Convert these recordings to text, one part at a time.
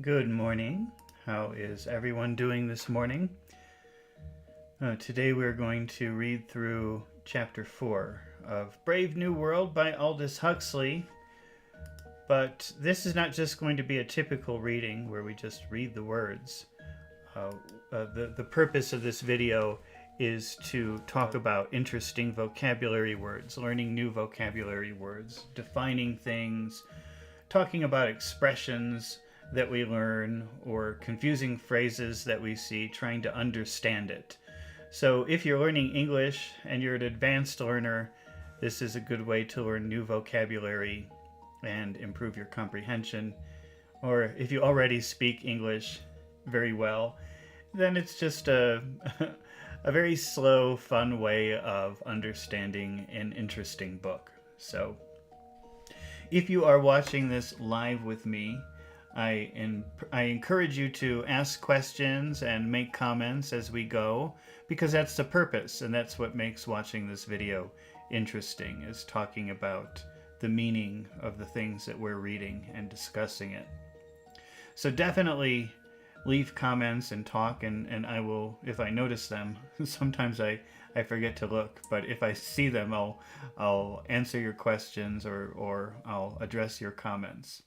Good morning. How is everyone doing this morning? Today we're going to read through chapter 4 of Brave New World by Aldous Huxley. But this is not just going to be a typical reading where we just read the words. The purpose of this video is to talk about interesting vocabulary words, learning new vocabulary words, defining things, talking about expressions that we learn or confusing phrases that we see, trying to understand it. So if you're learning English and you're an advanced learner, this is a good way to learn new vocabulary and improve your comprehension. Or if you already speak English very well, then it's just a very slow, fun way of understanding an interesting book. So if you are watching this live with me, I encourage you to ask questions and make comments as we go, because that's the purpose, and that's what makes watching this video interesting, is talking about the meaning of the things that we're reading and discussing it. So definitely leave comments and talk, and I will, if I notice them. Sometimes I forget to look, but if I see them, I'll answer your questions or I'll address your comments.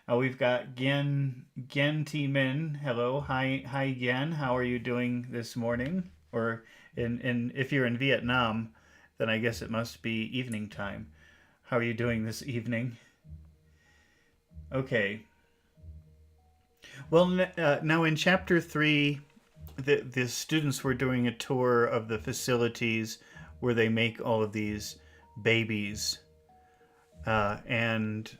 We've got Gen T Min. Hello, hi Gen. How are you doing this morning? Or if you're in Vietnam, then I guess it must be evening time. How are you doing this evening? Okay. Well, now in chapter 3, the students were doing a tour of the facilities where they make all of these babies, and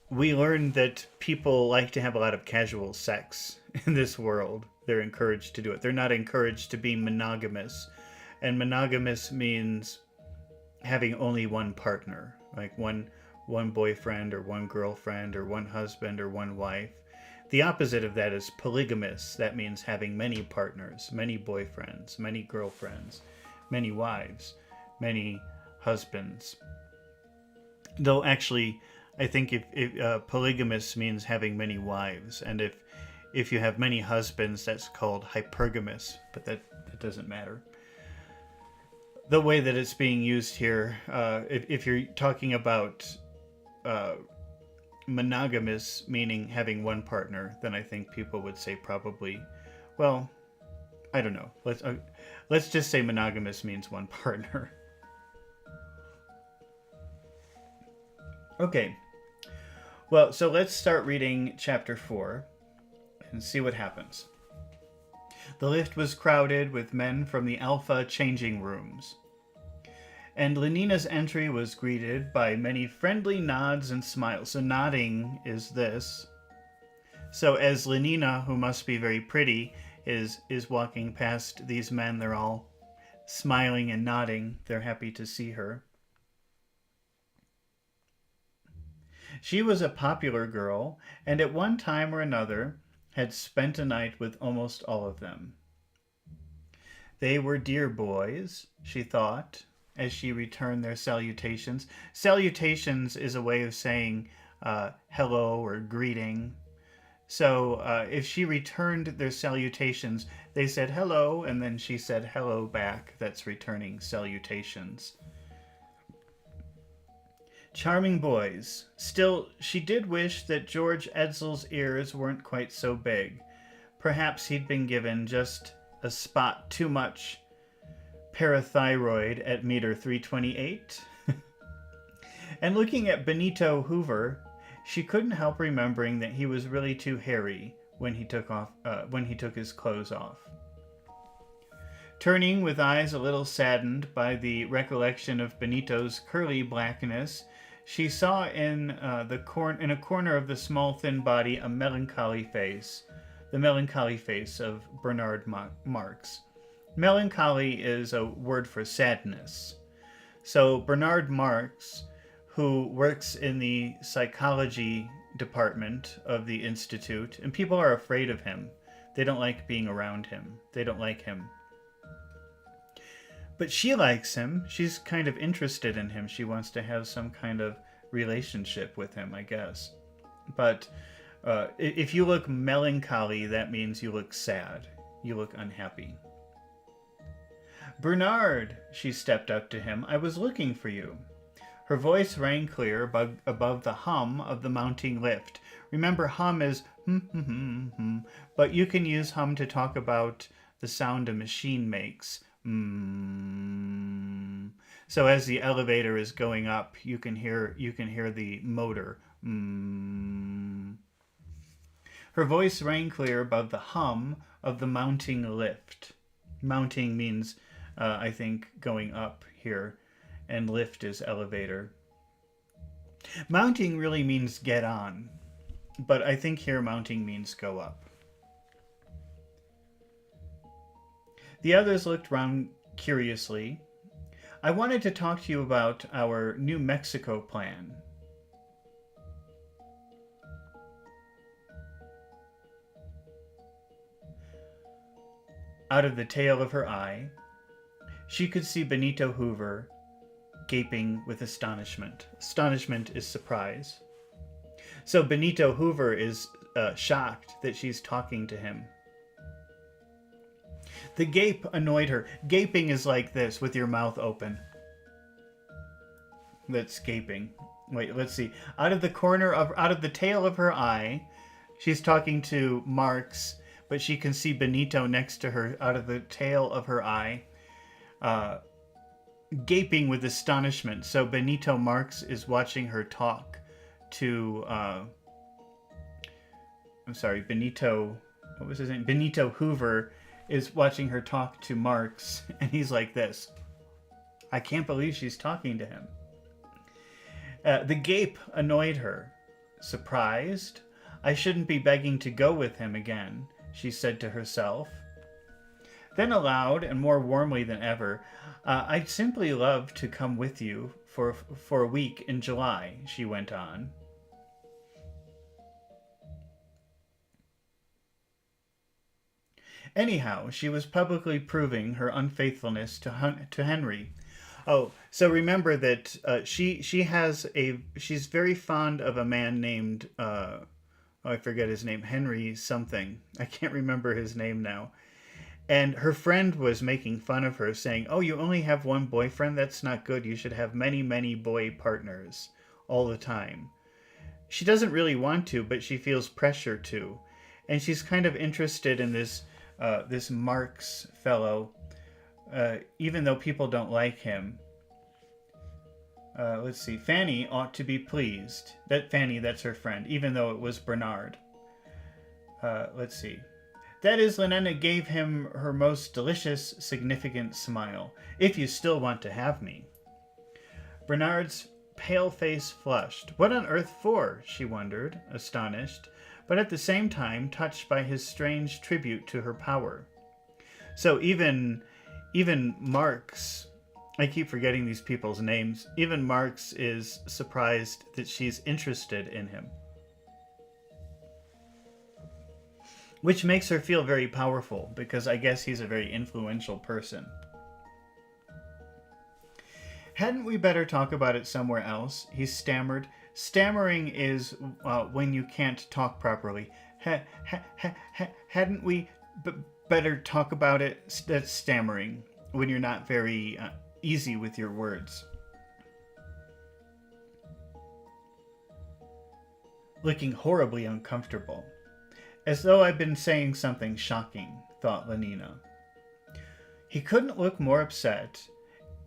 we learned that people like to have a lot of casual sex in this world. They're encouraged to do it. They're not encouraged to be monogamous. And monogamous means having only one partner, like one boyfriend or one girlfriend or one husband or one wife. The opposite of that is polygamous. That means having many partners, many boyfriends, many girlfriends, many wives, many husbands. Though actually, I think if polygamous means having many wives, and if you have many husbands, that's called hypergamous, but that doesn't matter. The way that it's being used here, if you're talking about monogamous, meaning having one partner, then I think people would say probably, well, I don't know. Let's just say monogamous means one partner. Okay. Well, so let's start reading chapter 4 and see what happens. The lift was crowded with men from the Alpha changing rooms, and Lenina's entry was greeted by many friendly nods and smiles. So nodding is this. So as Lenina, who must be very pretty, is walking past these men, they're all smiling and nodding. They're happy to see her. She was a popular girl, and at one time or another had spent a night with almost all of them. They were dear boys, she thought, as she returned their salutations. Salutations is a way of saying hello or greeting. So if she returned their salutations, they said hello, and then she said hello back. That's returning salutations. Charming boys. Still, she did wish that George Edsel's ears weren't quite so big. Perhaps he'd been given just a spot too much parathyroid at meter 328. And looking at Benito Hoover, she couldn't help remembering that he was really too hairy when he took his clothes off. Turning with eyes a little saddened by the recollection of Benito's curly blackness, she saw in a corner of the small thin body a melancholy face, the melancholy face of Bernard Marx. Melancholy is a word for sadness. So Bernard Marx, who works in the psychology department of the Institute, and people are afraid of him. They don't like being around him. They don't like him. But she likes him. She's kind of interested in him. She wants to have some kind of relationship with him, I guess. But if you look melancholy, that means you look sad. You look unhappy. Bernard, she stepped up to him. I was looking for you. Her voice rang clear above the hum of the mounting lift. Remember, hum is but you can use hum to talk about the sound a machine makes. So as the elevator is going up, you can hear the motor. Her voice rang clear above the hum of the mounting lift. Mounting means, I think, going up here, and lift is elevator. Mounting really means get on, but I think here mounting means go up. The others looked round curiously. I wanted to talk to you about our New Mexico plan. Out of the tail of her eye, she could see Benito Hoover gaping with astonishment. Astonishment is surprise. So Benito Hoover is shocked that she's talking to him. The gape annoyed her. Gaping is like this, with your mouth open. That's gaping. Wait, let's see. Out of the tail of her eye, she's talking to Marx, but she can see Benito next to her out of the tail of her eye, gaping with astonishment. So Benito Marx is watching her talk to, Benito, what was his name? Benito Hoover is watching her talk to Marx, and he's like this. I can't believe she's talking to him. The gape annoyed her. Surprised? I shouldn't be begging to go with him again, she said to herself. Then aloud, and more warmly than ever, I'd simply love to come with you for a week in July, she went on. Anyhow, she was publicly proving her unfaithfulness to Henry. Oh, so remember that she's very fond of a man named I forget his name, Henry something. I can't remember his name now. And her friend was making fun of her, saying, "Oh, you only have one boyfriend? That's not good. You should have many, many boy partners all the time." She doesn't really want to, but she feels pressure to, and she's kind of interested in this Marx fellow, even though people don't like him. Let's see. Fanny ought to be pleased. That's her friend, even though it was Bernard. Let's see. That is, Lenina gave him her most delicious, significant smile. If you still want to have me. Bernard's pale face flushed. What on earth for? She wondered, astonished, but at the same time touched by his strange tribute to her power. So even Marx, I keep forgetting these people's names, even Marx is surprised that she's interested in him. Which makes her feel very powerful, because I guess he's a very influential person. Hadn't we better talk about it somewhere else? He stammered. Stammering is when you can't talk properly. Hadn't we better talk about it? That's stammering, when you're not very easy with your words. Looking horribly uncomfortable. As though I'd been saying something shocking, thought Lenina. He couldn't look more upset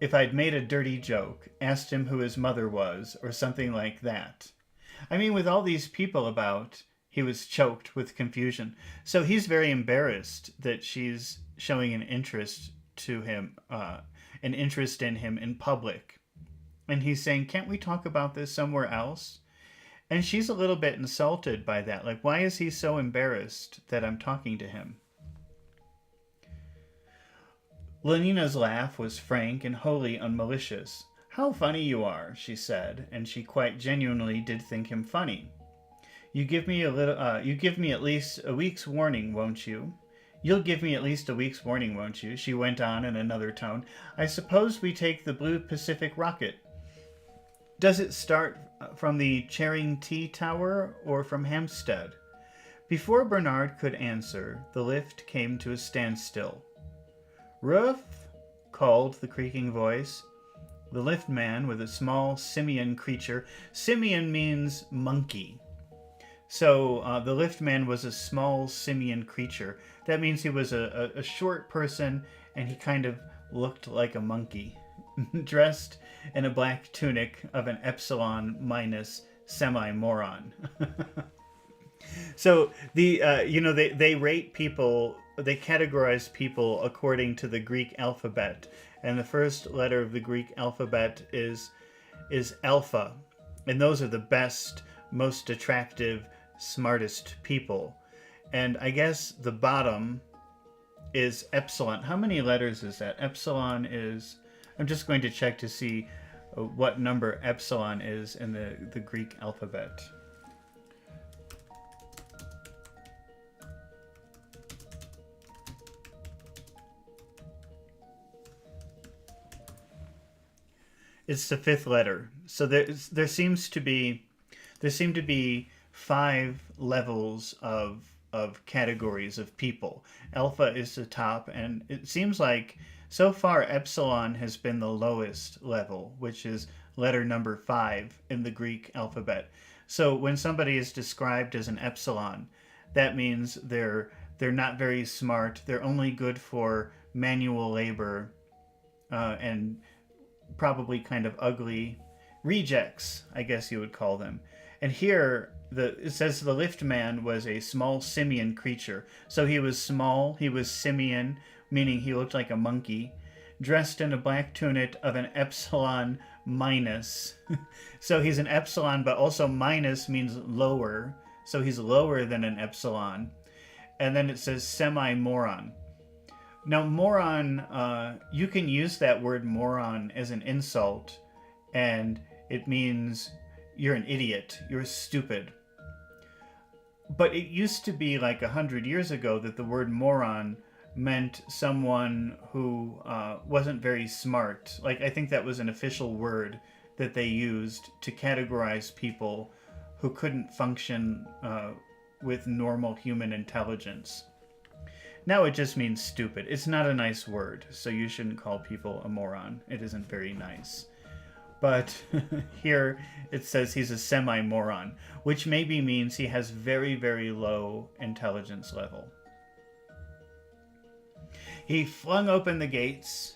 if I'd made a dirty joke, asked him who his mother was, or something like that. I mean, with all these people about, he was choked with confusion. So he's very embarrassed that she's showing an interest to him, an interest in him in public. And he's saying, can't we talk about this somewhere else? And she's a little bit insulted by that. Like, why is he so embarrassed that I'm talking to him? Lenina's laugh was frank and wholly unmalicious. How funny you are, she said, and she quite genuinely did think him funny. You give me at least a week's warning, won't you? You'll give me at least a week's warning, won't you? She went on in another tone. I suppose we take the Blue Pacific rocket. Does it start from the Charing Tea Tower or from Hampstead? Before Bernard could answer, the lift came to a standstill. Roof, called the creaking voice. The liftman with a small simian creature. Simian means monkey. So the liftman was a small simian creature. That means he was a short person, and he kind of looked like a monkey, dressed in a black tunic of an epsilon minus semi-moron. So they rate people, they categorize people according to the Greek alphabet, and the first letter of the Greek alphabet is alpha, and those are the best, most attractive, smartest people. And I guess the bottom is epsilon. How many letters is that? Epsilon is, I'm just going to check to see what number epsilon is in the Greek alphabet. It's the fifth letter. So there seem to be 5 levels of categories of people. Alpha is the top, and it seems like so far epsilon has been the lowest level, which is letter number 5 in the Greek alphabet. So when somebody is described as an epsilon, that means they're not very smart. They're only good for manual labor, and probably kind of ugly rejects, I guess you would call them. And here it says the liftman was a small simian creature. So he was small, he was simian, meaning he looked like a monkey, dressed in a black tunic of an epsilon minus. So he's an epsilon, but also minus means lower. So he's lower than an epsilon. And then it says semi-moron. Now, moron, you can use that word moron as an insult, and it means you're an idiot, you're stupid. But it used to be like 100 years ago that the word moron meant someone who wasn't very smart. Like, I think that was an official word that they used to categorize people who couldn't function with normal human intelligence. Now it just means stupid. It's not a nice word, so you shouldn't call people a moron. It isn't very nice. But here it says he's a semi-moron, which maybe means he has very, very low intelligence level. He flung open the gates,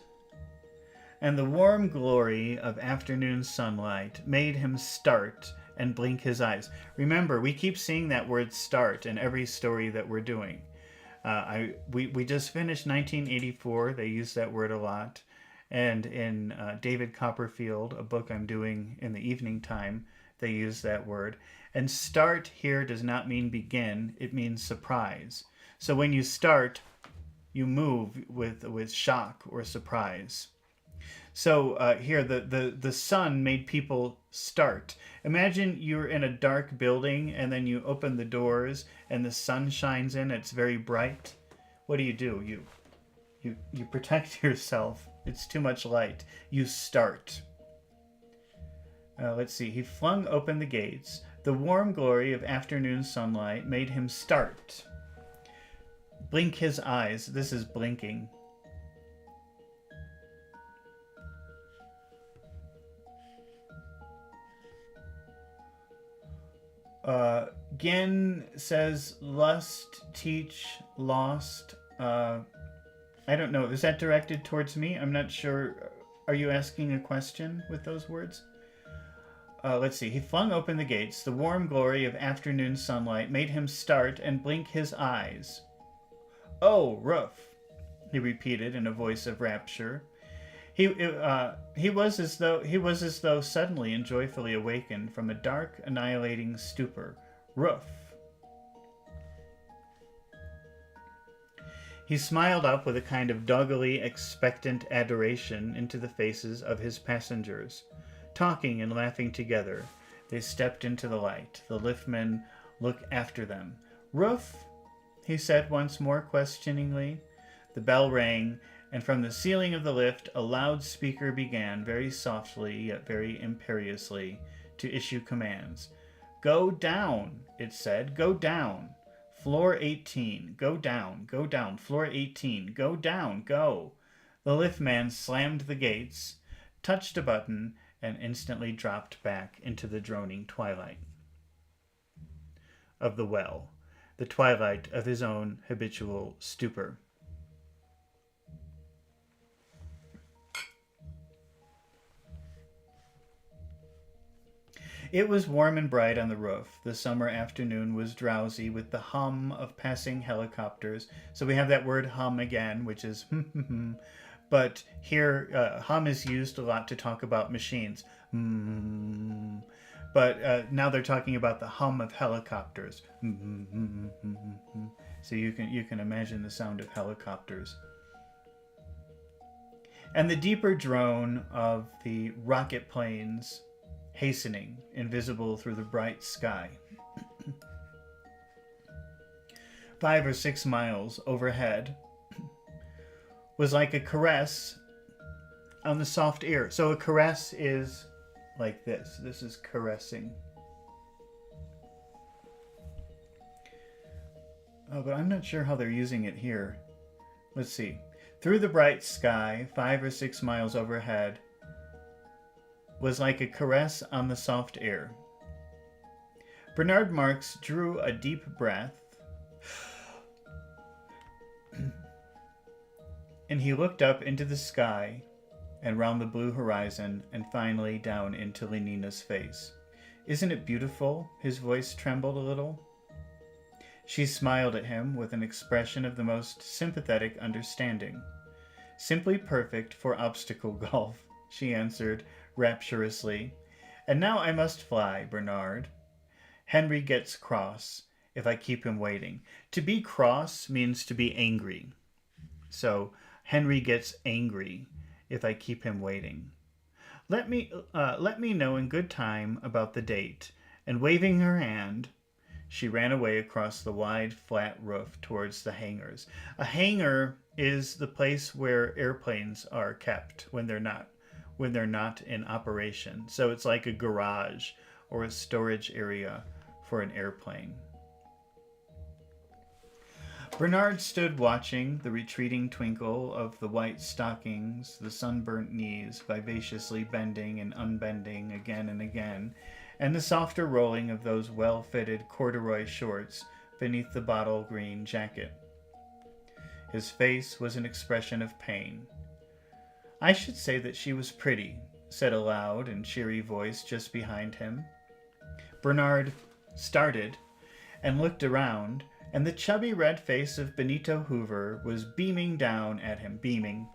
and the warm glory of afternoon sunlight made him start and blink his eyes. Remember, we keep seeing that word start in every story that we're doing. We just finished 1984. They use that word a lot. And in David Copperfield, a book I'm doing in the evening time, they use that word. And start here does not mean begin. It means surprise. So when you start, you move with shock or surprise. So here, the sun made people start. Imagine you're in a dark building and then you open the doors and the sun shines in. It's very bright. What do? You protect yourself. It's too much light. You start. Let's see. He flung open the gates. The warm glory of afternoon sunlight made him start. Blink his eyes. This is blinking. Gen says lust, teach, lost. I don't know. Is that directed towards me? I'm not sure. Are you asking a question with those words? Let's see. He flung open the gates. The warm glory of afternoon sunlight made him start and blink his eyes. Oh, Roof, he repeated in a voice of rapture. He was as though suddenly and joyfully awakened from a dark, annihilating stupor. Roof. He smiled up with a kind of doggedly expectant adoration into the faces of his passengers. Talking and laughing together, they stepped into the light. The liftman looked after them. Roof, he said once more questioningly. The bell rang, and from the ceiling of the lift a loudspeaker began, very softly yet very imperiously, to issue commands. "Go down," it said. "Go down. Floor 18. Go down. Go down. Floor 18. Go down. Go." The liftman slammed the gates, touched a button, and instantly dropped back into the droning twilight of the well, the twilight of his own habitual stupor. It was warm and bright on the roof. The summer afternoon was drowsy with the hum of passing helicopters. So we have that word hum again, which is but here hum is used a lot to talk about machines. But now they're talking about the hum of helicopters. So you can imagine the sound of helicopters. And the deeper drone of the rocket planes hastening, invisible through the bright sky. 5 or 6 miles overhead was like a caress on the soft ear. So a caress is like this. This is caressing. Oh, but I'm not sure how they're using it here. Let's see. Through the bright sky, 5 or 6 miles overhead, was like a caress on the soft air. Bernard Marx drew a deep breath, and he looked up into the sky and round the blue horizon and finally down into Lenina's face. "Isn't it beautiful?" His voice trembled a little. She smiled at him with an expression of the most sympathetic understanding. "Simply perfect for obstacle golf," she answered rapturously. "And now I must fly, Bernard. Henry gets cross if I keep him waiting." To be cross means to be angry. So Henry gets angry if I keep him waiting. Let me know in good time about the date." And waving her hand, she ran away across the wide, flat roof towards the hangars. A hangar is the place where airplanes are kept when they're not in operation. So it's like a garage or a storage area for an airplane. Bernard stood watching the retreating twinkle of the white stockings, the sunburnt knees vivaciously bending and unbending again and again, and the softer rolling of those well-fitted corduroy shorts beneath the bottle green jacket. His face was an expression of pain. "I should say that she was pretty," said a loud and cheery voice just behind him. Bernard started and looked around, and the chubby red face of Benito Hoover was beaming down at him, beaming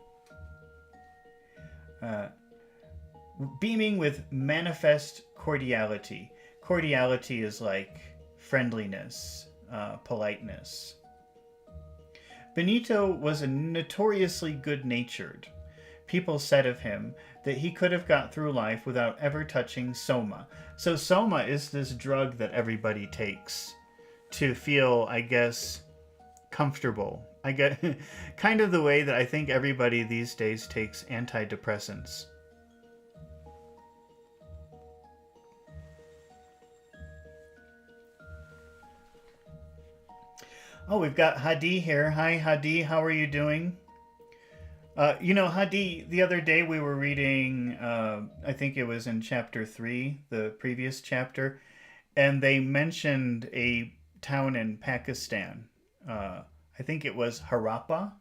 with manifest cordiality. Cordiality is like friendliness, politeness. Benito was notoriously good-natured. People said of him that he could have got through life without ever touching soma. So soma is this drug that everybody takes to feel, I guess, comfortable. I get kind of the way that I think everybody these days takes antidepressants. Oh, we've got Hadi here. Hi, Hadi. How are you doing? Hadi, the other day we were reading, I think it was in chapter 3, the previous chapter, and they mentioned a town in Pakistan. I think it was Harappa.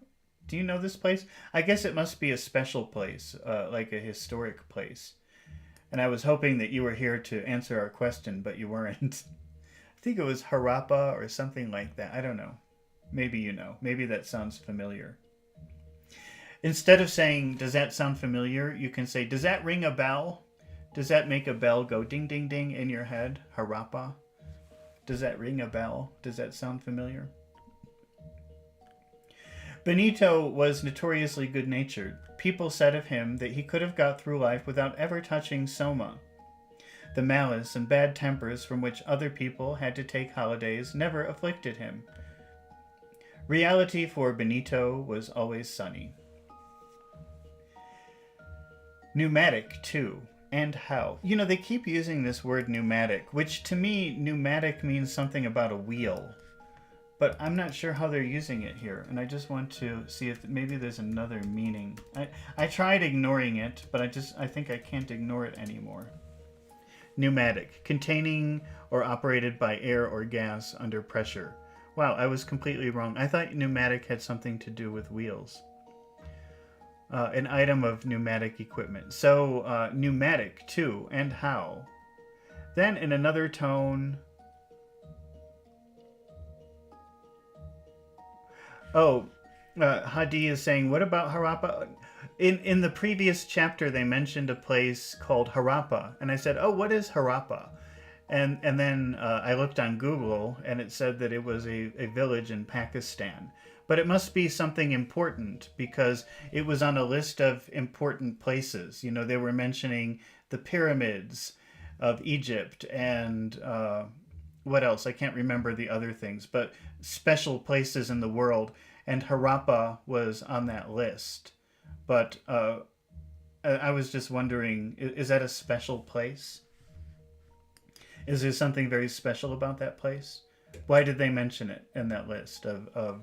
Do you know this place? I guess it must be a special place, like a historic place. And I was hoping that you were here to answer our question, but you weren't. I think it was Harappa or something like that. I don't know. Maybe you know. Maybe that sounds familiar. Instead of saying, "Does that sound familiar?" you can say, "Does that ring a bell?" Does that make a bell go ding, ding, ding in your head? Harappa? Does that ring a bell? Does that sound familiar? Benito was notoriously good-natured. People said of him that he could have got through life without ever touching soma. The malice and bad tempers from which other people had to take holidays never afflicted him. Reality for Benito was always sunny. Pneumatic, too, and how. You know, they keep using this word pneumatic, which to me, pneumatic means something about a wheel. But I'm not sure how they're using it here, and I just want to see if maybe there's another meaning. I tried ignoring it, but I think I can't ignore it anymore. Pneumatic, containing or operated by air or gas under pressure. Wow, I was completely wrong. I thought pneumatic had something to do with wheels. An item of pneumatic equipment. So, pneumatic, too, and how. Then, in another tone... Oh, Hadi is saying, what about Harappa? In the previous chapter, they mentioned a place called Harappa. And I said, oh, what is Harappa? And then I looked on Google, and it said that it was a village in Pakistan. But it must be something important, because it was on a list of important places. You know, they were mentioning the pyramids of Egypt and what else? I can't remember the other things, but special places in the world. And Harappa was on that list. But I was just wondering, is that a special place? Is there something very special about that place? Why did they mention it in that list of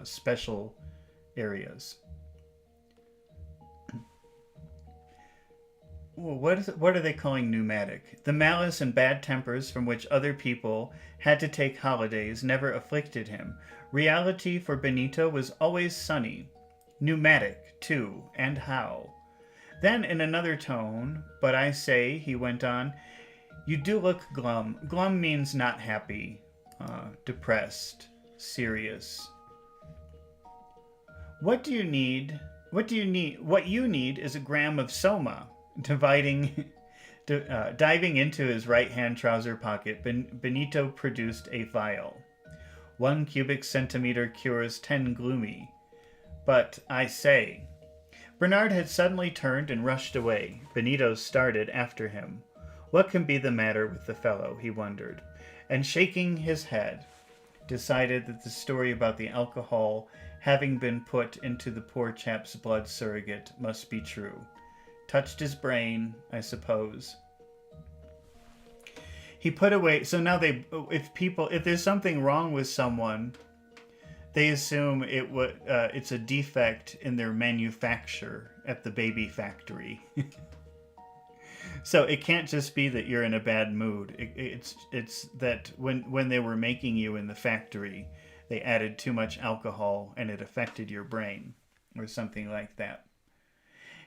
special areas? Well, what are they calling pneumatic? The malice and bad tempers from which other people had to take holidays never afflicted him. Reality for Benito was always sunny. Pneumatic, too, and how. Then in another tone, but I say, he went on, you do look glum. Glum means not happy, depressed, serious. What you need is a gram of soma. Diving into his right-hand trouser pocket, Benito produced a vial. 1 cubic centimeter cures 10 gloomy. But I say... Bernard had suddenly turned and rushed away. Benito started after him. What can be the matter with the fellow, he wondered, and shaking his head, decided that the story about the alcohol having been put into the poor chap's blood surrogate must be true. Touched his brain, I suppose. He put away... So now if there's something wrong with someone, they assume it's a defect in their manufacture at the baby factory. So it can't just be that you're in a bad mood. It's that when they were making you in the factory, they added too much alcohol and it affected your brain, or something like that.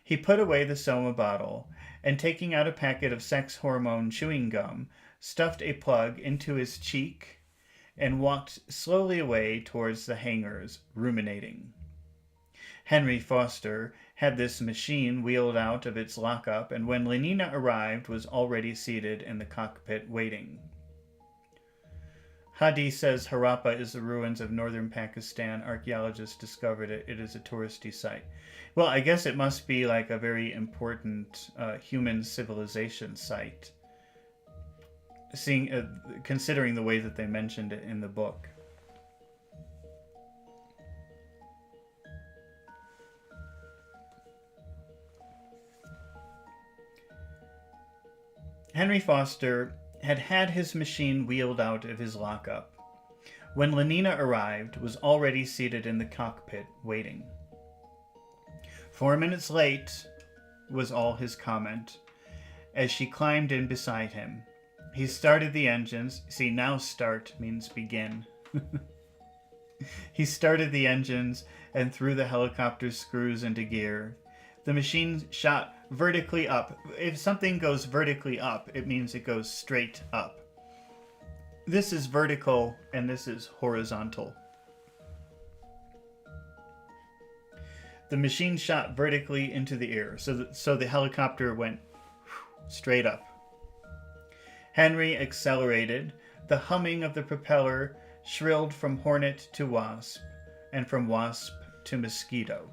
He put away the Soma bottle, and taking out a packet of sex hormone chewing gum, stuffed a plug into his cheek, and walked slowly away towards the hangars, ruminating. Henry Foster had this machine wheeled out of its lockup, and when Lenina arrived, was already seated in the cockpit waiting. Hadi says Harappa is the ruins of northern Pakistan. Archaeologists discovered it. It is a touristy site. Well, I guess it must be like a very important human civilization site, considering the way that they mentioned it in the book. Henry Foster had his machine wheeled out of his lockup. When Lenina arrived, was already seated in the cockpit, waiting. 4 minutes late, was all his comment, as she climbed in beside him. He started the engines. See, now start means begin. He started the engines and threw the helicopter's screws into gear. The machine shot vertically up. If something goes vertically up, it means it goes straight up. This is vertical and this is horizontal. The machine shot vertically into the air, so the helicopter went straight up. Henry accelerated. The humming of the propeller shrilled from hornet to wasp, and from wasp to mosquito.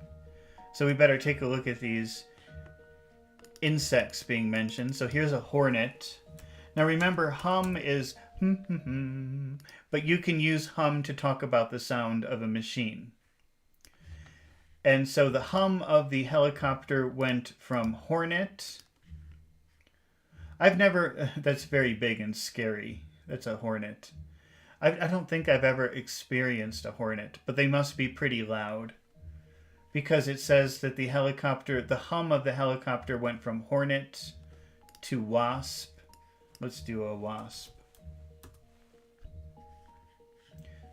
So we better take a look at these insects being mentioned. So here's a hornet. Now remember, hum is but you can use hum to talk about the sound of a machine. And so the hum of the helicopter went from hornet I've never, that's very big and scary. That's a hornet. I don't think I've ever experienced a hornet, but they must be pretty loud. Because it says that the hum of the helicopter went from hornet to wasp. Let's do a wasp.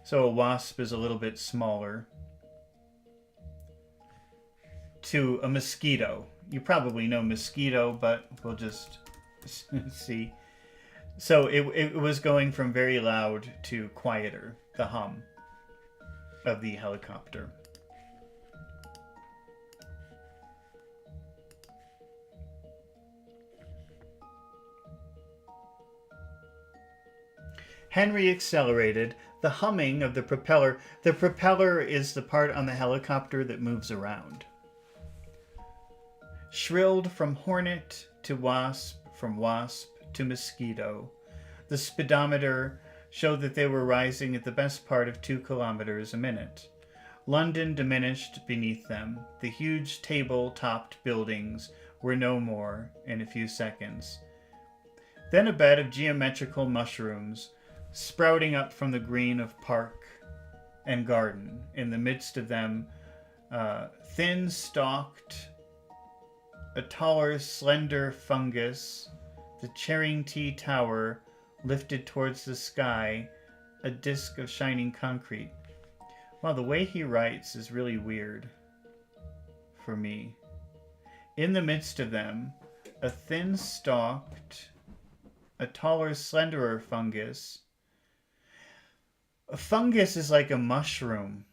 So a wasp is a little bit smaller. To a mosquito. You probably know mosquito, but we'll just see. So it was going from very loud to quieter, the hum of the helicopter. Henry accelerated. The humming of the propeller. The propeller is the part on the helicopter that moves around. Shrilled from hornet to wasp, from wasp to mosquito. The speedometer showed that they were rising at the best part of 2 kilometers a minute. London diminished beneath them. The huge table-topped buildings were no more in a few seconds. Then a bed of geometrical mushrooms sprouting up from the green of park and garden. In the midst of them, thin-stalked, a taller, slender fungus, the Charrington Tower lifted towards the sky, a disk of shining concrete. Wow, the way he writes is really weird for me. In the midst of them, a thin-stalked, a taller, slenderer fungus. A fungus is like a mushroom.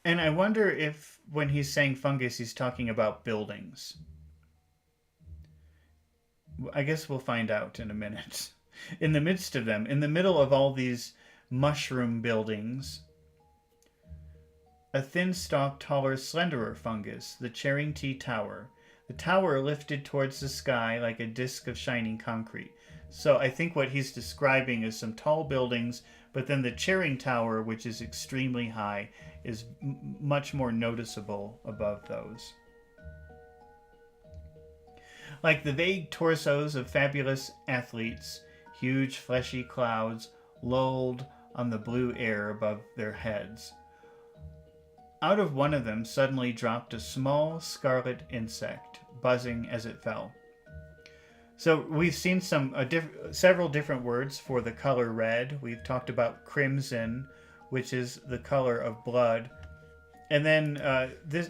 And I wonder if when he's saying fungus, he's talking about buildings. I guess we'll find out in a minute. In the midst of them, in the middle of all these mushroom buildings, a thin-stalked, taller, slenderer fungus, the Charrington Tower. The tower lifted towards the sky like a disk of shining concrete. So I think what he's describing is some tall buildings, but then the Charrington Tower, which is extremely high, is much more noticeable above those. Like the vague torsos of fabulous athletes, huge fleshy clouds lulled on the blue air above their heads. Out of one of them suddenly dropped a small scarlet insect, buzzing as it fell. So we've seen several different words for the color red. We've talked about crimson, which is the color of blood. And then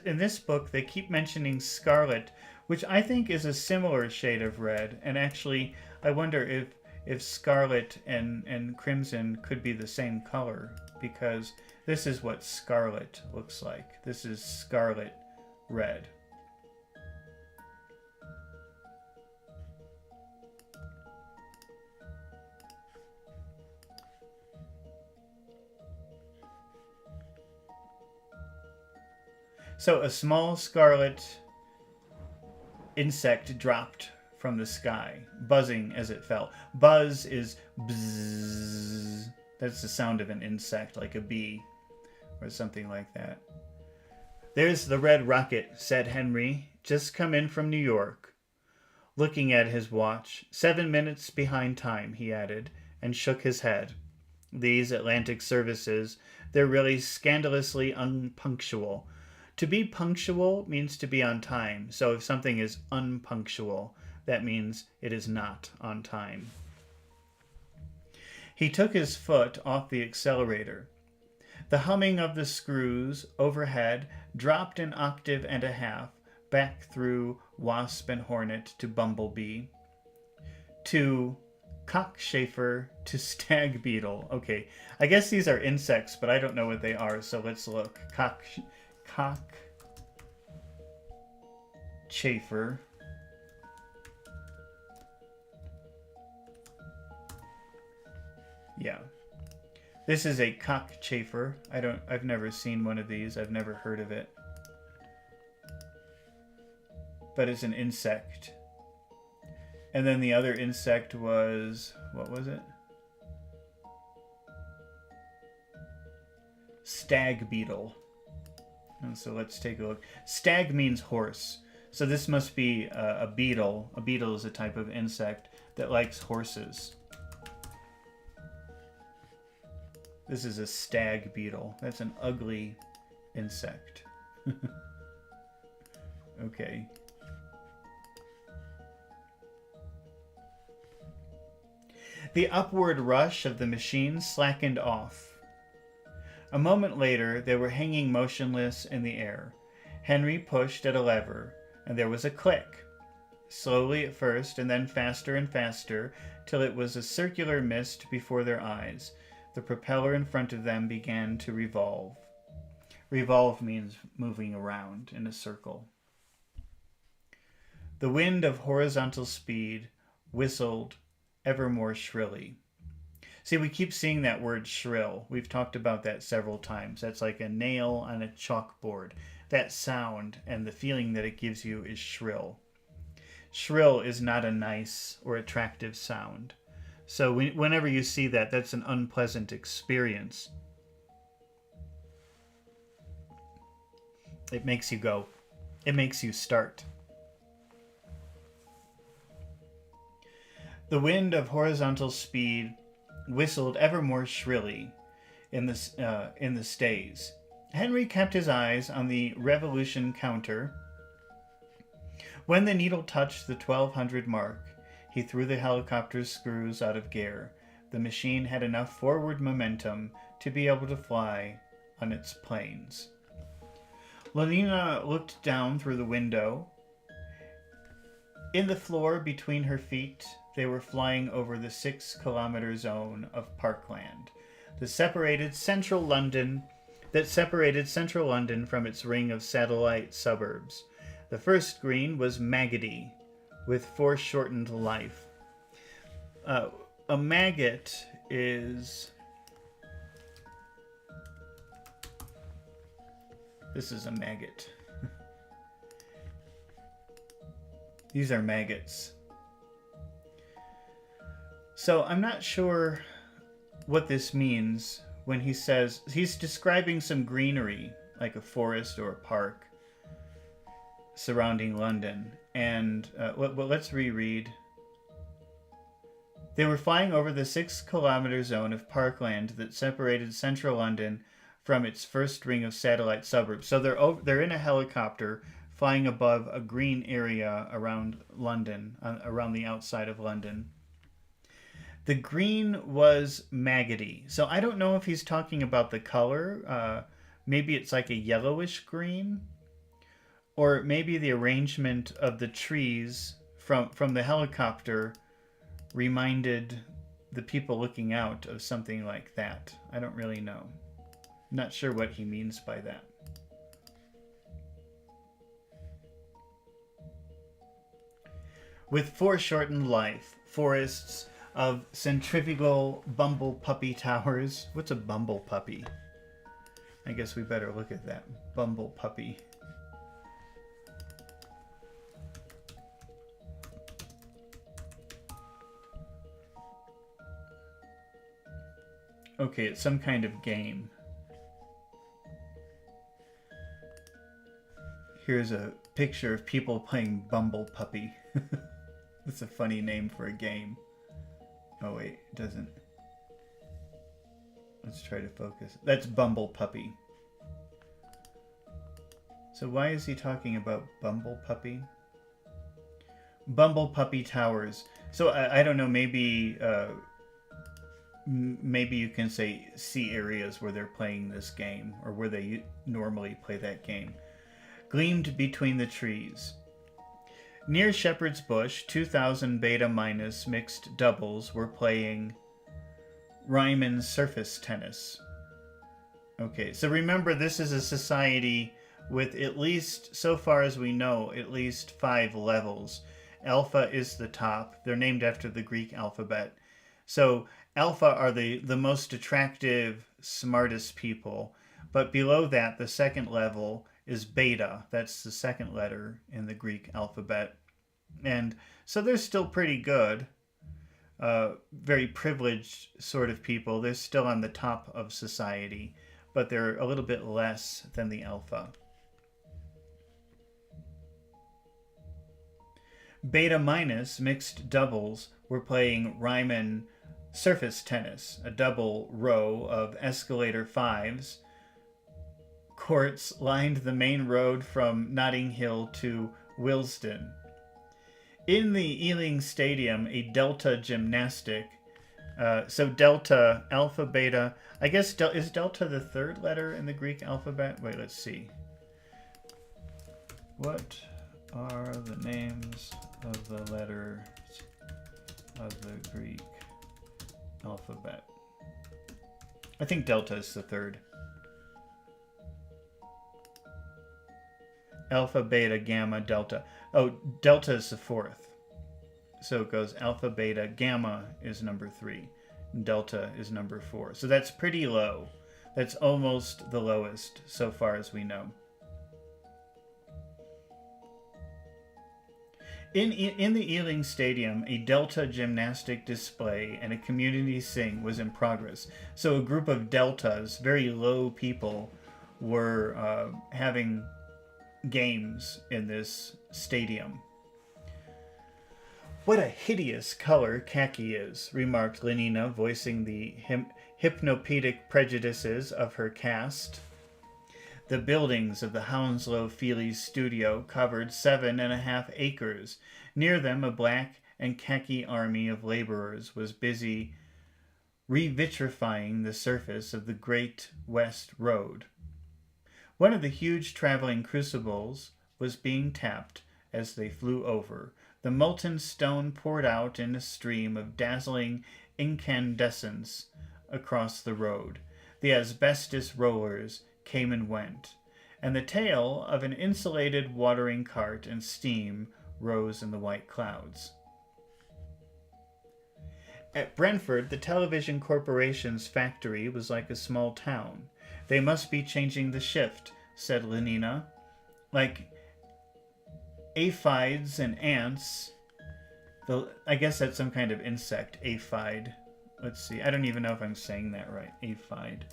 in this book, they keep mentioning scarlet, which I think is a similar shade of red. And actually, I wonder if scarlet and crimson could be the same color, because this is what scarlet looks like. This is scarlet red. So a small scarlet insect dropped from the sky, buzzing as it fell. Buzz is bzzz. That's the sound of an insect, like a bee or something like that. There's the red rocket, said Henry, just come in from New York. Looking at his watch, 7 minutes behind time, he added, and shook his head. These Atlantic services, they're really scandalously unpunctual. To be punctual means to be on time. So if something is unpunctual, that means it is not on time. He took his foot off the accelerator. The humming of the screws overhead dropped an octave and a half back through wasp and hornet to bumblebee, to cockchafer, to stag beetle. Okay, I guess these are insects, but I don't know what they are, so let's look. Cockchafer. Yeah. This is a cockchafer. I've never seen one of these. I've never heard of it. But it's an insect. And then the other insect was, what was it? Stag beetle. And so let's take a look. Stag means horse. So this must be a beetle. A beetle is a type of insect that likes horses. This is a stag beetle. That's an ugly insect. Okay. The upward rush of the machine slackened off. A moment later, they were hanging motionless in the air. Henry pushed at a lever, and there was a click. Slowly at first, and then faster and faster, till it was a circular mist before their eyes. The propeller in front of them began to revolve. Revolve means moving around in a circle. The wind of horizontal speed whistled ever more shrilly. See, we keep seeing that word shrill. We've talked about that several times. That's like a nail on a chalkboard. That sound and the feeling that it gives you is shrill. Shrill is not a nice or attractive sound. So whenever you see that, that's an unpleasant experience. It makes you go. It makes you start. The wind of horizontal speed whistled ever more shrilly in the stays. Henry kept his eyes on the revolution counter. When the needle touched the 1200 mark, he threw the helicopter's screws out of gear. The machine had enough forward momentum to be able to fly on its planes. Lenina looked down through the window. In the floor between her feet, they were flying over the 6-kilometer zone of parkland, that separated central London from its ring of satellite suburbs. The first green was Maggoty, with foreshortened life. A maggot is... This is a maggot. These are maggots. So I'm not sure what this means when he says he's describing some greenery, like a forest or a park surrounding London. And let's reread. They were flying over the 6-kilometer zone of parkland that separated central London from its first ring of satellite suburbs. So they're in a helicopter flying above a green area around London, around the outside of London. The green was Maggoty. So I don't know if he's talking about the color. Maybe it's like a yellowish green. Or maybe the arrangement of the trees from the helicopter reminded the people looking out of something like that. I don't really know. I'm not sure what he means by that. With foreshortened life, forests of centrifugal bumble puppy towers. What's a bumble puppy? I guess we better look at that. Bumble puppy. Okay, it's some kind of game. Here's a picture of people playing Bumble Puppy. That's a funny name for a game. Oh wait, it doesn't. Let's try to focus. That's Bumble Puppy. So why is he talking about Bumble Puppy? Bumble Puppy Towers. So I don't know, maybe you can see areas where they're playing this game, or where they normally play that game. Gleamed between the trees. Near Shepherd's Bush, 2,000 beta-minus mixed doubles were playing Ryman surface tennis. Okay, so remember, this is a society with at least, so far as we know, at least 5 levels. Alpha is the top. They're named after the Greek alphabet. So alpha are the most attractive, smartest people. But below that, the second level is beta. That's the second letter in the Greek alphabet. And so they're still pretty good. Very privileged sort of people. They're still on the top of society, but they're a little bit less than the alpha. Beta minus mixed doubles were playing Ryman surface tennis, a double row of escalator fives. Courts lined the main road from Notting Hill to Willesden. In the Ealing Stadium, a Delta gymnastic. So Delta, Alpha, Beta. I guess is Delta the third letter in the Greek alphabet? Wait, let's see. What are the names of the letters of the Greek alphabet? I think Delta is the third. Alpha, Beta, Gamma, Delta. Oh, Delta is the fourth. So it goes Alpha, Beta, Gamma is number 3. Delta is number 4. So that's pretty low. That's almost the lowest so far as we know. In the Ealing Stadium, a Delta gymnastic display and a community sing was in progress. So a group of Deltas, very low people, were having games in this stadium. What a hideous color khaki is, remarked Lenina, voicing the hypnopedic prejudices of her caste. The buildings of the Hounslow Feely's studio covered 7.5 acres. Near them, a black and khaki army of laborers was busy revitrifying the surface of the Great West Road. One of the huge traveling crucibles was being tapped as they flew over. The molten stone poured out in a stream of dazzling incandescence across the road. The asbestos rollers came and went, and the tail of an insulated watering cart and steam rose in the white clouds. At Brentford, the television corporation's factory was like a small town. They must be changing the shift, said Lenina. Like aphids and ants. I guess that's some kind of insect, aphid. Let's see. I don't even know if I'm saying that right. Aphid.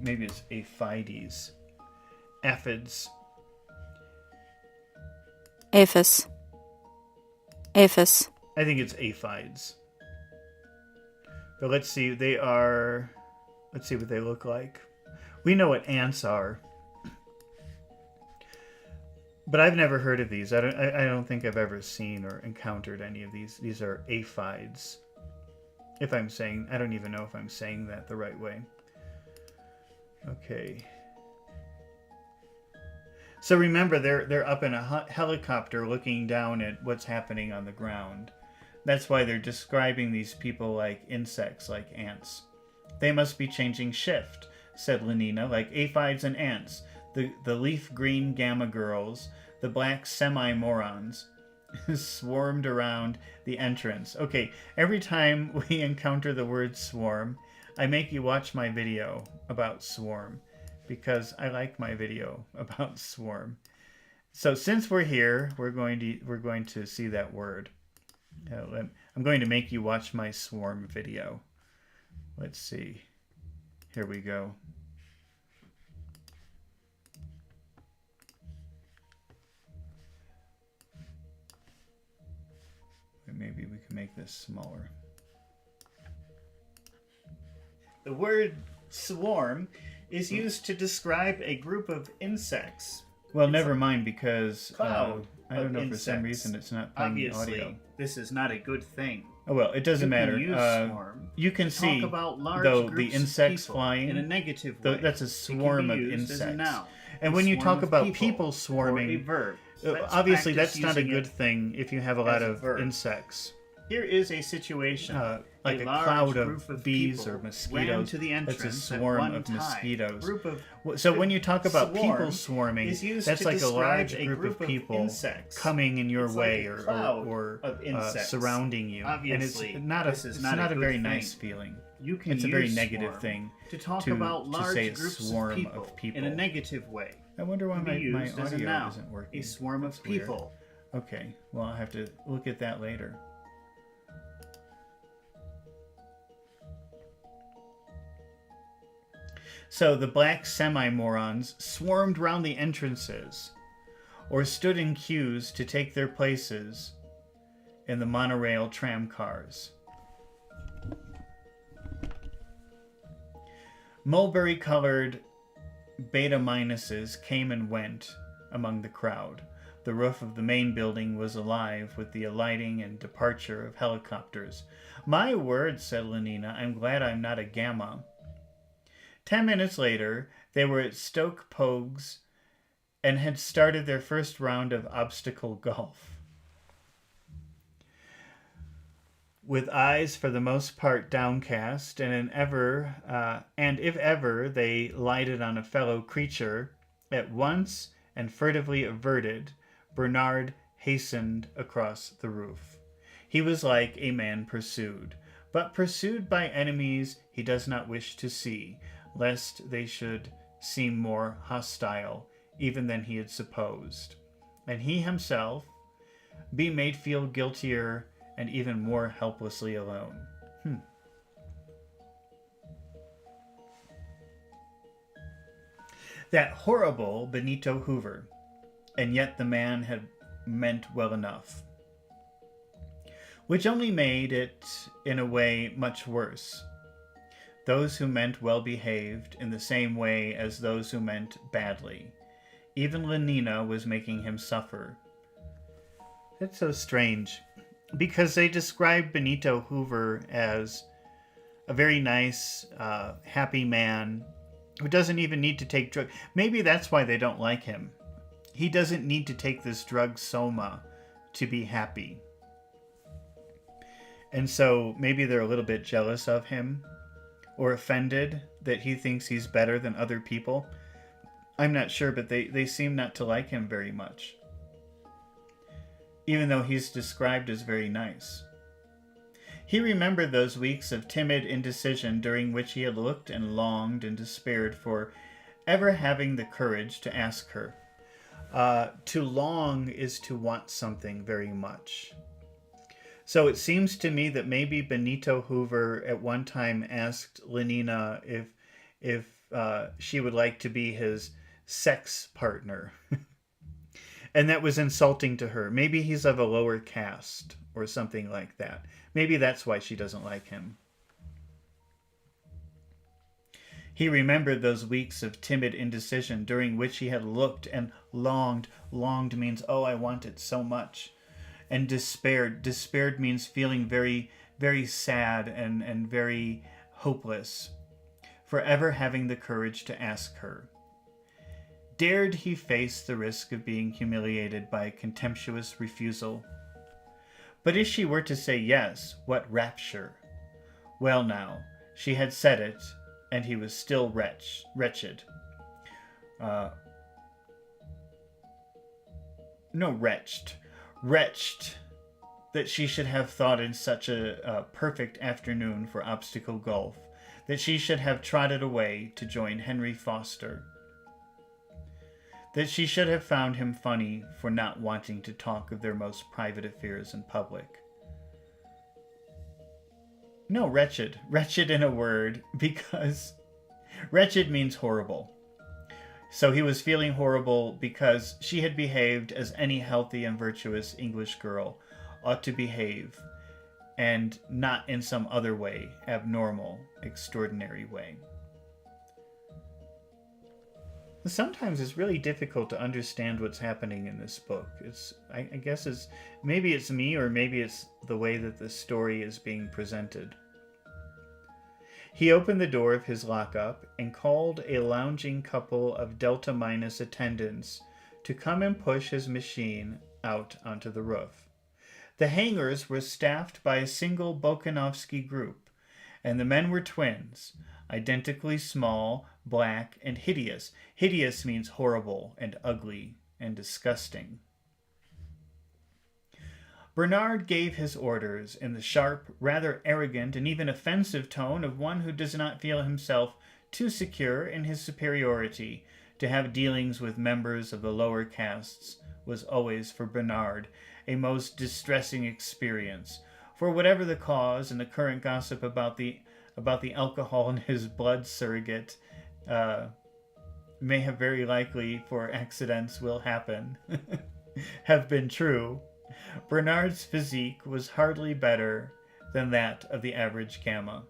Maybe it's aphides. Aphids. Aphis. Aphis. I think it's aphids. But let's see. Let's see what they look like. We know what ants are. But I've never heard of these. I don't think I've ever seen or encountered any of these. These are aphids. If I'm saying, I don't even know if I'm saying that the right way. Okay. So remember, they're up in a helicopter looking down at what's happening on the ground. That's why they're describing these people like insects, like ants. They must be changing shift, said Lenina, like aphids and ants. The leaf green gamma girls, the black semi-morons, swarmed around the entrance. Okay, every time we encounter the word swarm, I make you watch my video about swarm, because I like my video about swarm. So since we're here, we're going to see that word. I'm going to make you watch my swarm video. Let's see. Here we go. Maybe we can make this smaller. The word swarm is used to describe a group of insects. Well, never mind, because I don't know, for some reason it's not playing the audio. This is not a good thing. Oh well, it doesn't matter. You can see, though, the insects flying in a negative way. That's a swarm of insects. And when you talk about people swarming, a verb. Obviously that's not a good thing if you have a lot of insects. Here is a situation. Like a cloud of bees or mosquitoes. That's a swarm of mosquitoes. So when you talk about people swarming, that's like a large group of people coming in your way or surrounding you. And it's not a very nice feeling. It's a very negative thing to talk about large say a groups swarm of people in a negative way. I wonder why my audio isn't working. A swarm of people. Weird. Okay, well, I'll have to look at that later. So the black semi-morons swarmed round the entrances. or stood in queues to take their places in the monorail tram cars. Mulberry-colored Beta Minuses came and went among the crowd. The roof of the main building was alive with the alighting and departure of helicopters. "My word," said Lenina, "I'm glad I'm not a Gamma." 10 minutes later, they were at Stoke Poges and had started their first round of obstacle golf. With eyes for the most part downcast, and if ever they lighted on a fellow creature, at once and furtively averted, Bernard hastened across the roof. He was like a man pursued, but pursued by enemies he does not wish to see, lest they should seem more hostile even than he had supposed, and he himself be made feel guiltier and even more helplessly alone. That horrible Benito Hoover, and yet the man had meant well enough, which only made it, in a way, much worse. Those who meant well behaved in the same way as those who meant badly. Even Lenina was making him suffer. That's so strange, because they described Benito Hoover as a very nice, happy man who doesn't even need to take drugs. Maybe that's why they don't like him. He doesn't need to take this drug Soma to be happy. And so maybe they're a little bit jealous of him or offended that he thinks he's better than other people. I'm not sure, but they seem not to like him very much, even though he's described as very nice. He remembered those weeks of timid indecision during which he had looked and longed and despaired for ever having the courage to ask her. To long is to want something very much. So it seems to me that maybe Benito Hoover at one time asked Lenina if she would like to be his sex partner. And that was insulting to her. Maybe he's of a lower caste or something like that. Maybe that's why she doesn't like him. He remembered those weeks of timid indecision during which he had looked and longed. Longed means, oh, I want it so much. And despaired. Despaired means feeling very, very sad and very hopeless, for ever having the courage to ask her. Dared he face the risk of being humiliated by a contemptuous refusal? But if she were to say yes, what rapture? Well now, she had said it, and he was still wretched. Wretched that she should have thought in such a perfect afternoon for obstacle golf, that she should have trotted away to join Henry Foster, that she should have found him funny for not wanting to talk of their most private affairs in public. No, wretched. Wretched in a word, because wretched means horrible. So he was feeling horrible because she had behaved as any healthy and virtuous English girl ought to behave, and not in some other way, abnormal, extraordinary way. Sometimes it's really difficult to understand what's happening in this book. I guess maybe it's me, or maybe it's the way that the story is being presented. He opened the door of his lockup and called a lounging couple of Delta Minus attendants to come and push his machine out onto the roof. The hangars were staffed by a single Bokanovsky group, and the men were twins, identically small, black, and hideous. Hideous means horrible and ugly and disgusting. Bernard gave his orders in the sharp, rather arrogant, and even offensive tone of one who does not feel himself too secure in his superiority. To have dealings with members of the lower castes was always, for Bernard, a most distressing experience. For whatever the cause, and the current gossip about the alcohol in his blood surrogate may have very likely for accidents will happen have been true, Bernard's physique was hardly better than that of the average Gamma.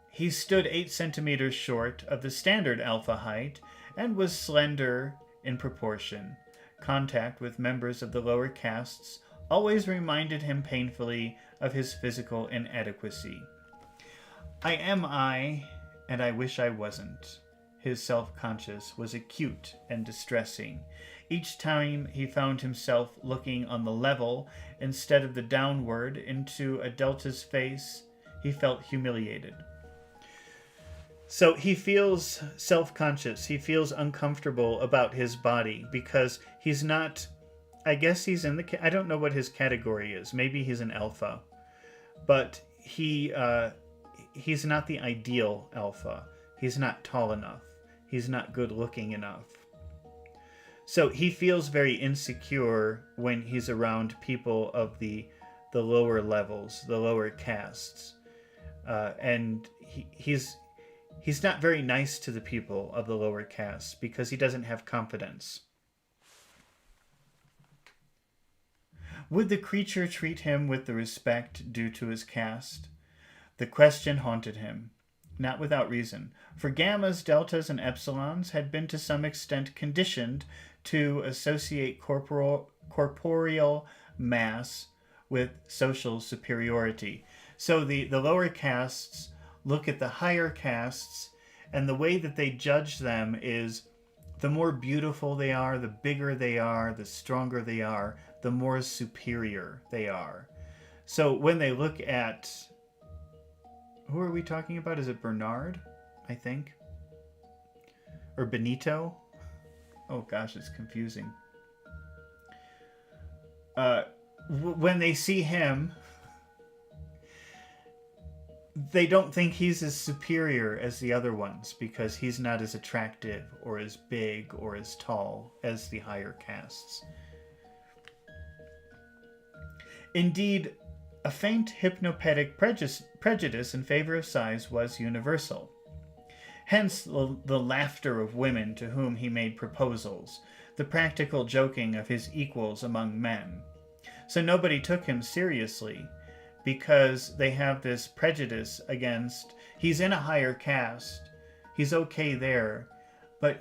He stood 8 centimeters short of the standard Alpha height and was slender in proportion. Contact with members of the lower castes always reminded him painfully of his physical inadequacy. I am I, and I wish I wasn't. His self-conscious was acute and distressing. Each time he found himself looking on the level instead of the downward into a Delta's face, he felt humiliated. So he feels self-conscious. He feels uncomfortable about his body because he's not, I guess he's in the, I don't know what his category is. Maybe he's an alpha, but he's not the ideal alpha. He's not tall enough. He's not good looking enough. So he feels very insecure when he's around people of the lower levels, the lower castes. And he's not very nice to the people of the lower castes because he doesn't have confidence. Would the creature treat him with the respect due to his caste? The question haunted him, not without reason, for gammas, deltas, and epsilons had been to some extent conditioned to associate corporeal mass with social superiority. So the lower castes look at the higher castes, and the way that they judge them is the more beautiful they are, the bigger they are, the stronger they are, the more superior they are. So when they look at, who are we talking about? Is it Bernard, I think? Or Benito? Oh gosh, it's confusing. When they see him, they don't think he's as superior as the other ones because he's not as attractive or as big or as tall as the higher castes. Indeed, a faint hypnopedic prejudice in favor of size was universal. Hence the laughter of women to whom he made proposals, the practical joking of his equals among men. So nobody took him seriously because they have this prejudice against, he's in a higher caste, he's okay there, but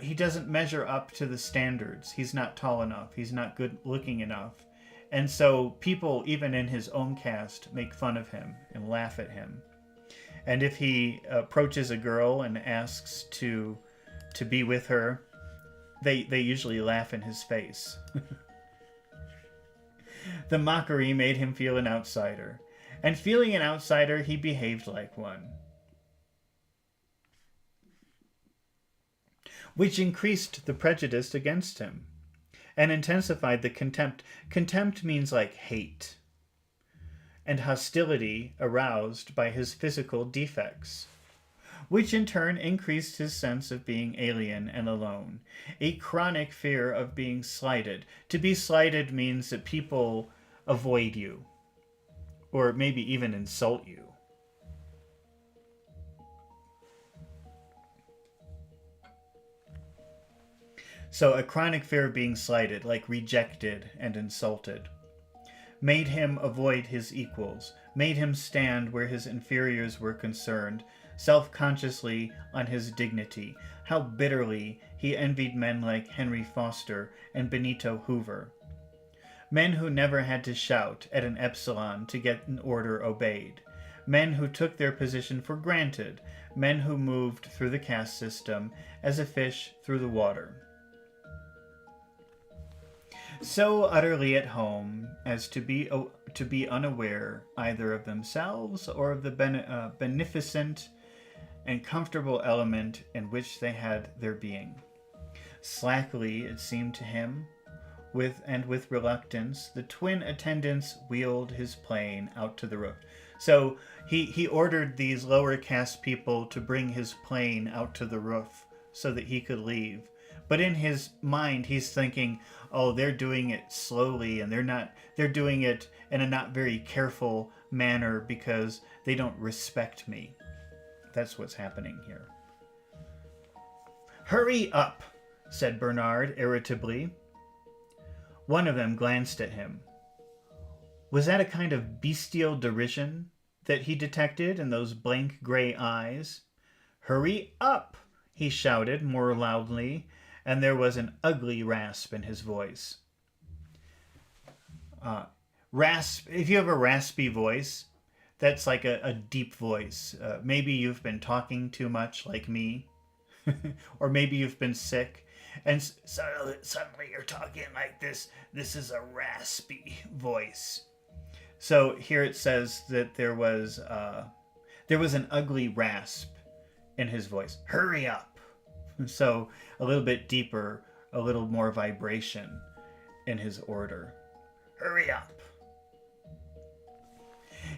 he doesn't measure up to the standards. He's not tall enough, he's not good looking enough. And so people, even in his own caste, make fun of him and laugh at him. And if he approaches a girl and asks to be with her, they usually laugh in his face. The mockery made him feel an outsider. And feeling an outsider, he behaved like one. Which increased the prejudice against him and intensified the contempt. Contempt means like hate and hostility aroused by his physical defects, which in turn increased his sense of being alien and alone, a chronic fear of being slighted. To be slighted means that people avoid you, or maybe even insult you. So a chronic fear of being slighted, like rejected and insulted, made him avoid his equals, made him stand where his inferiors were concerned, self-consciously on his dignity. How bitterly he envied men like Henry Foster and Benito Hoover. Men who never had to shout at an epsilon to get an order obeyed. Men who took their position for granted. Men who moved through the caste system as a fish through the water. So utterly at home as to be unaware either of themselves or of the beneficent and comfortable element in which they had their being. Slackly, it seemed to him, with reluctance, the twin attendants wheeled his plane out to the roof. So he ordered these lower caste people to bring his plane out to the roof so that he could leave. But in his mind, he's thinking, oh, they're doing it slowly, and they're doing it in a not very careful manner because they don't respect me. That's what's happening here. "Hurry up," said Bernard irritably. One of them glanced at him. Was that a kind of bestial derision that he detected in those blank gray eyes? "Hurry up," he shouted more loudly, and there was an ugly rasp in his voice. If you have a raspy voice, that's like a deep voice. Maybe you've been talking too much, like me, or maybe you've been sick, and suddenly you're talking like this. This is a raspy voice. So here it says that there was an ugly rasp in his voice. Hurry up. So a little bit deeper, a little more vibration in his order. Hurry up.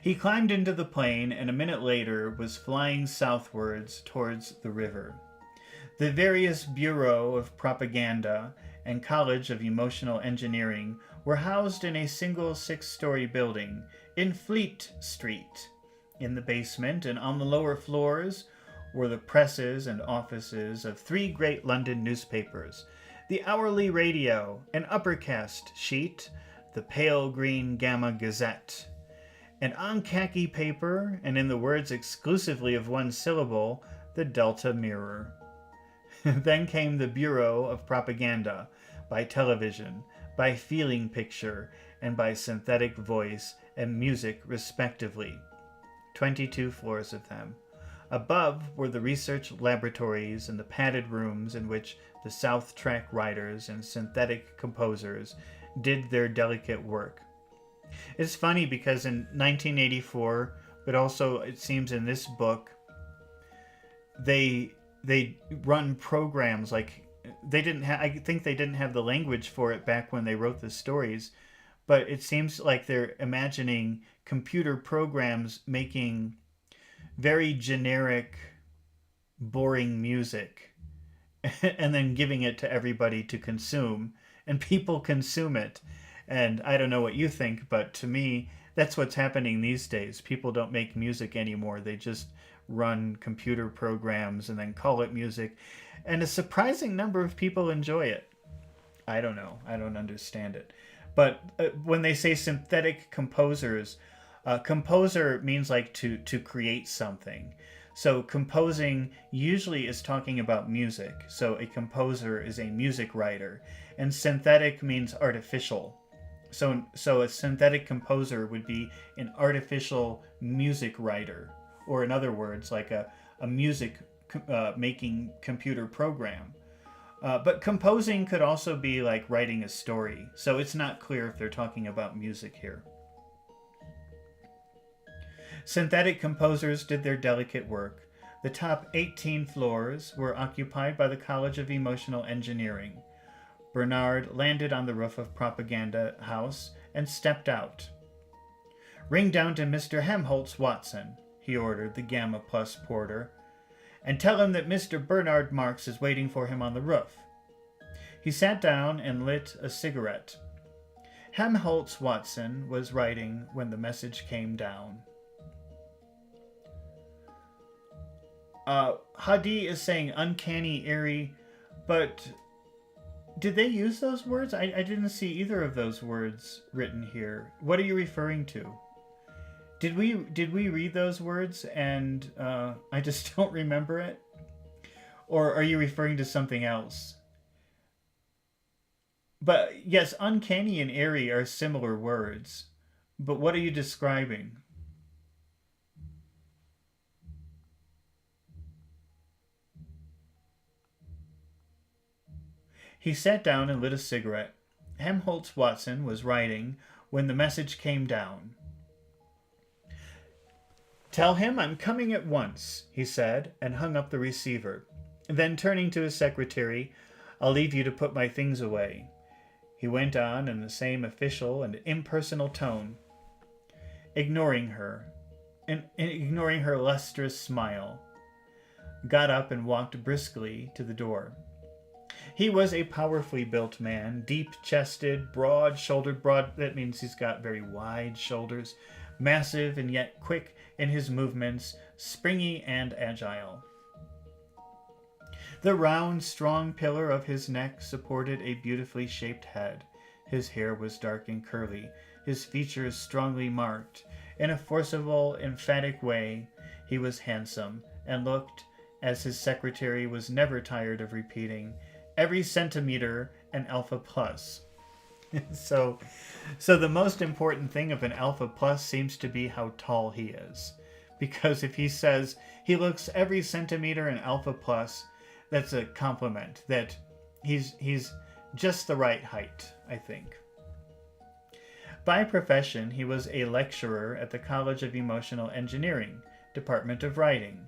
He climbed into the plane and a minute later was flying southwards towards the river. The various Bureau of Propaganda and College of Emotional Engineering were housed in a single 6-story building in Fleet Street. In the basement and on the lower floors were the presses and offices of 3 great London newspapers, the Hourly Radio, an uppercast sheet, the pale green Gamma Gazette, and on khaki paper, and in the words exclusively of one syllable, the Delta Mirror. Then came the Bureau of Propaganda, by television, by feeling picture, and by synthetic voice and music respectively. 22 floors of them. Above were the research laboratories and the padded rooms in which the South Track writers and synthetic composers did their delicate work. It's funny because in 1984, but also it seems in this book, they run programs like they didn't have. I think they didn't have the language for it back when they wrote the stories, but it seems like they're imagining computer programs making very generic, boring music, and then giving it to everybody to consume, and people consume it. And I don't know what you think, but to me, that's what's happening these days. People don't make music anymore. They just run computer programs and then call it music. And a surprising number of people enjoy it. I don't know. I don't understand it. But when they say synthetic composers, composer means like to create something. So composing usually is talking about music. So a composer is a music writer. And synthetic means artificial. So a synthetic composer would be an artificial music writer, or in other words, like a music making computer program. But composing could also be like writing a story. So it's not clear if they're talking about music here. Synthetic composers did their delicate work. The top 18 floors were occupied by the College of Emotional Engineering. Bernard landed on the roof of Propaganda House and stepped out. "Ring down to Mr. Helmholtz Watson," he ordered the Gamma Plus porter, "and tell him that Mr. Bernard Marx is waiting for him on the roof." He sat down and lit a cigarette. Helmholtz Watson was writing when the message came down. Hadi is saying uncanny, eerie, but did they use those words? I didn't see either of those words written here. What are you referring to? Did we read those words and I just don't remember it? Or are you referring to something else? But yes, uncanny and eerie are similar words. But what are you describing? He sat down and lit a cigarette. Helmholtz Watson was writing when the message came down. "Tell him I'm coming at once," he said, and hung up the receiver. Then, turning to his secretary, "I'll leave you to put my things away." He went on in the same official and impersonal tone, ignoring her lustrous smile, got up and walked briskly to the door. He was a powerfully built man, deep-chested, broad-shouldered. That means he's got very wide shoulders, massive and yet quick in his movements, springy and agile. The round, strong pillar of his neck supported a beautifully shaped head. His hair was dark and curly, his features strongly marked. In a forcible, emphatic way, he was handsome, and looked, as his secretary was never tired of repeating, every centimeter an alpha plus. So the most important thing of an alpha plus seems to be how tall he is. Because if he says he looks every centimeter an alpha plus, that's a compliment, that he's just the right height, I think. By profession, he was a lecturer at the College of Emotional Engineering, Department of Writing,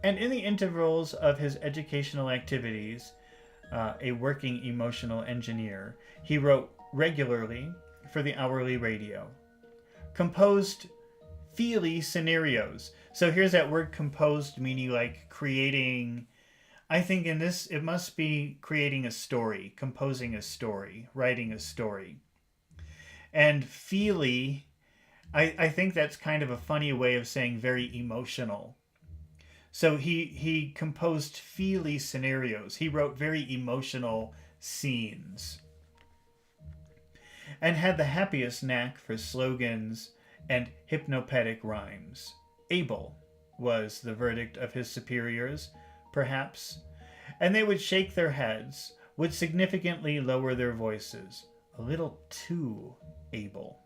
and in the intervals of his educational activities, a working emotional engineer, he wrote regularly for the hourly radio. Composed feely scenarios. So here's that word composed, meaning like creating, I think in this, it must be creating a story, composing a story, writing a story. And feely, I think that's kind of a funny way of saying very emotional. So he composed feely scenarios. He wrote very emotional scenes. And had the happiest knack for slogans and hypnopedic rhymes. Able was the verdict of his superiors, perhaps, and they would shake their heads, would significantly lower their voices. A little too able.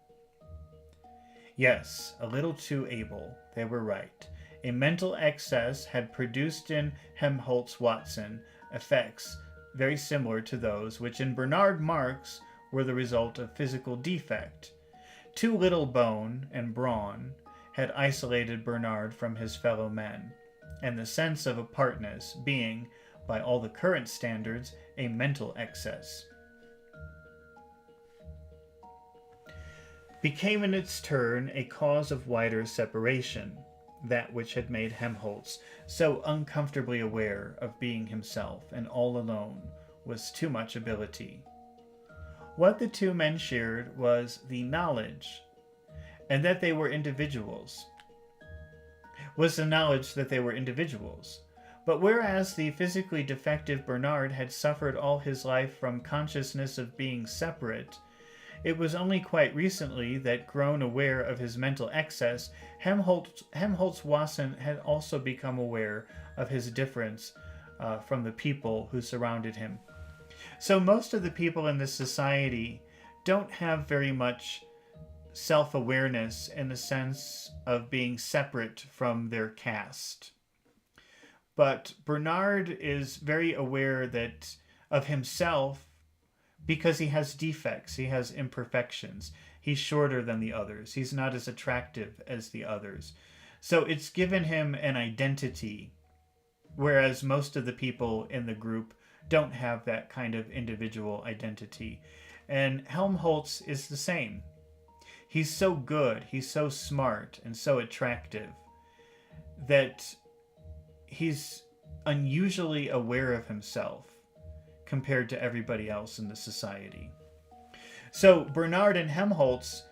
Yes, a little too able. They were right. A mental excess had produced in Helmholtz-Watson effects very similar to those which in Bernard Marx were the result of physical defect. Too little bone and brawn had isolated Bernard from his fellow men, and the sense of apartness being, by all the current standards, a mental excess, became in its turn a cause of wider separation, that which had made Helmholtz so uncomfortably aware of being himself and all alone was too much ability. What the two men shared was the knowledge, and that they were individuals. Was the knowledge that they were individuals. But whereas the physically defective Bernard had suffered all his life from consciousness of being separate, it was only quite recently that, grown aware of his mental excess, Helmholtz-Watson had also become aware of his difference from the people who surrounded him. So most of the people in this society don't have very much self-awareness in the sense of being separate from their caste. But Bernard is very aware that of himself because he has defects, he has imperfections. He's shorter than the others. He's not as attractive as the others. So it's given him an identity, whereas most of the people in the group don't have that kind of individual identity. And Helmholtz is the same. He's so good, he's so smart and so attractive that he's unusually aware of himself compared to everybody else in the society. So Bernard and Helmholtz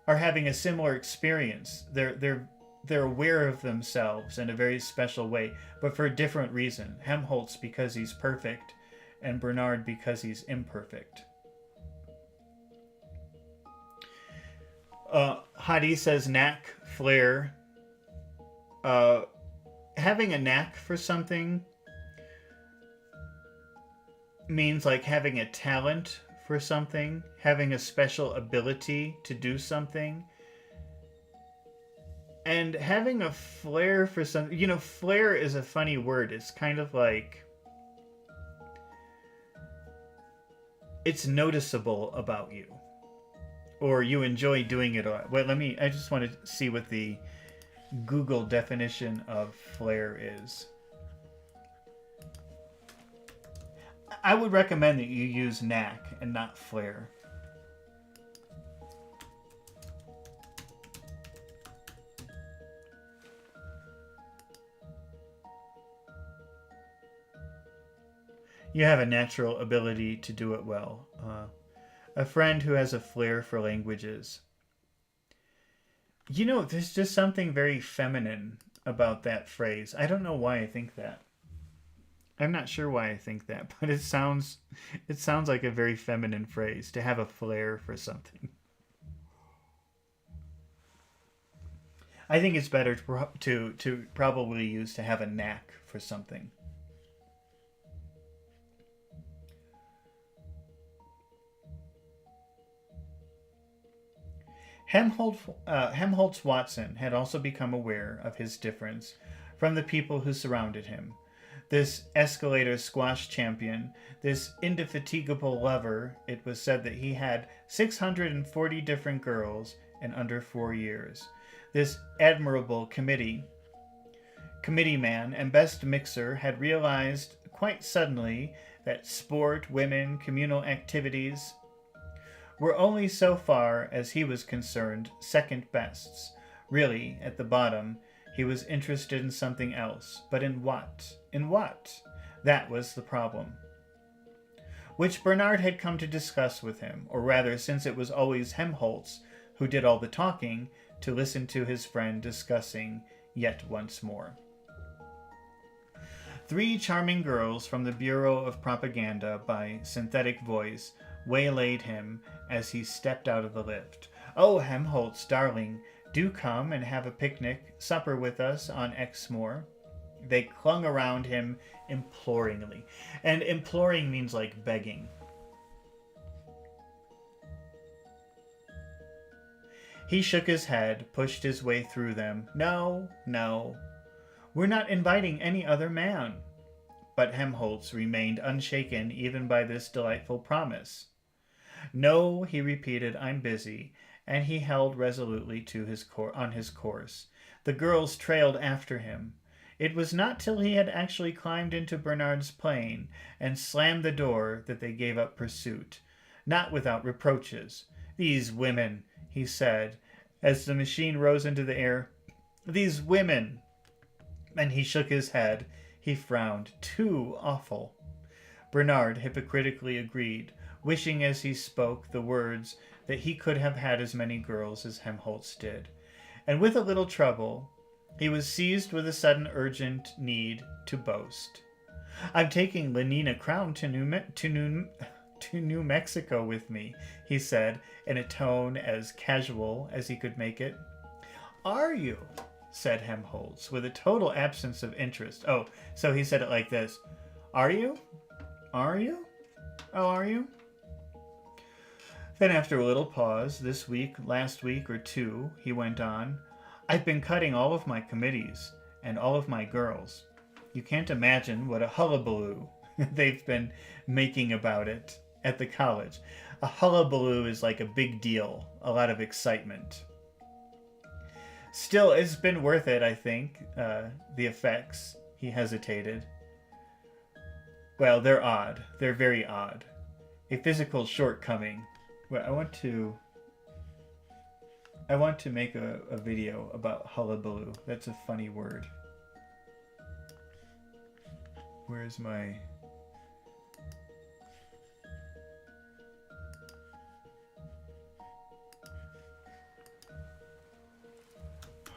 are having a similar experience. They're aware of themselves in a very special way, but for a different reason. Helmholtz because he's perfect, and Bernard because he's imperfect. Hadi says knack, flair. Having a knack for something means like having a talent for something, having a special ability to do something. And having a flair for something, you know, flair is a funny word. It's kind of like, it's noticeable about you, or you enjoy doing it. Wait, I just want to see what the Google definition of flair is. I would recommend that you use knack and not flair. You have a natural ability to do it well. A friend who has a flair for languages. There's just something very feminine about that phrase. I don't know why I think that. I'm not sure why I think that, but it sounds like a very feminine phrase to have a flair for something. I think it's better to probably use to have a knack for something. Helmholtz Watson had also become aware of his difference from the people who surrounded him. This escalator squash champion, this indefatigable lover, it was said that he had 640 different girls in under 4 years. This admirable committeeman and best mixer had realized quite suddenly that sport, women, communal activities were only so far as he was concerned second bests. Really, at the bottom, he was interested in something else. But in what? In what? That was the problem. Which Bernard had come to discuss with him, or rather, since it was always Helmholtz who did all the talking, to listen to his friend discussing yet once more. 3 charming girls from the Bureau of Propaganda by Synthetic Voice waylaid him as he stepped out of the lift. "Oh, Helmholtz, darling, do come and have a picnic, supper with us on Exmoor." They clung around him imploringly. And imploring means like begging. He shook his head, pushed his way through them. "No, no. We're not inviting any other man." But Helmholtz remained unshaken even by this delightful promise. "No," he repeated, "I'm busy," and he held resolutely to on his course. The girls trailed after him. It was not till he had actually climbed into Bernard's plane and slammed the door that they gave up pursuit, not without reproaches. "These women," he said, as the machine rose into the air. "These women!" And he shook his head. He frowned. "Too awful." Bernard hypocritically agreed, wishing as he spoke the words that he could have had as many girls as Helmholtz did. And with a little trouble, he was seized with a sudden urgent need to boast. "I'm taking Lenina Crown to New Mexico with me," he said, in a tone as casual as he could make it. "Are you?" said Helmholtz, with a total absence of interest. Oh, so he said it like this. "Are you? Are you? Oh, are you?" Then after a little pause, "This week, last week or 2, he went on, "I've been cutting all of my committees and all of my girls. You can't imagine what a hullabaloo they've been making about it at the college. A hullabaloo is like a big deal, a lot of excitement. Still, it's been worth it, I think, the effects." He hesitated. "Well, they're odd. They're very odd. A physical shortcoming." Well, I want to make a video about hullabaloo. That's a funny word. Where's my...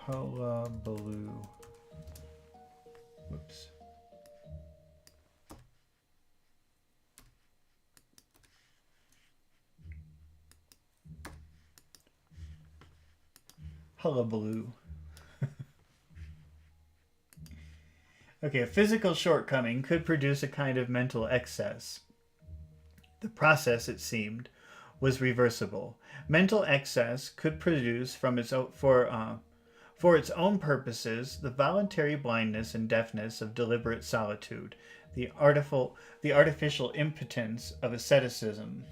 Hullabaloo. Whoops. Hullabaloo. Okay, a physical shortcoming could produce a kind of mental excess. The process, it seemed, was reversible. Mental excess could produce for its own purposes the voluntary blindness and deafness of deliberate solitude, the artificial impotence of asceticism.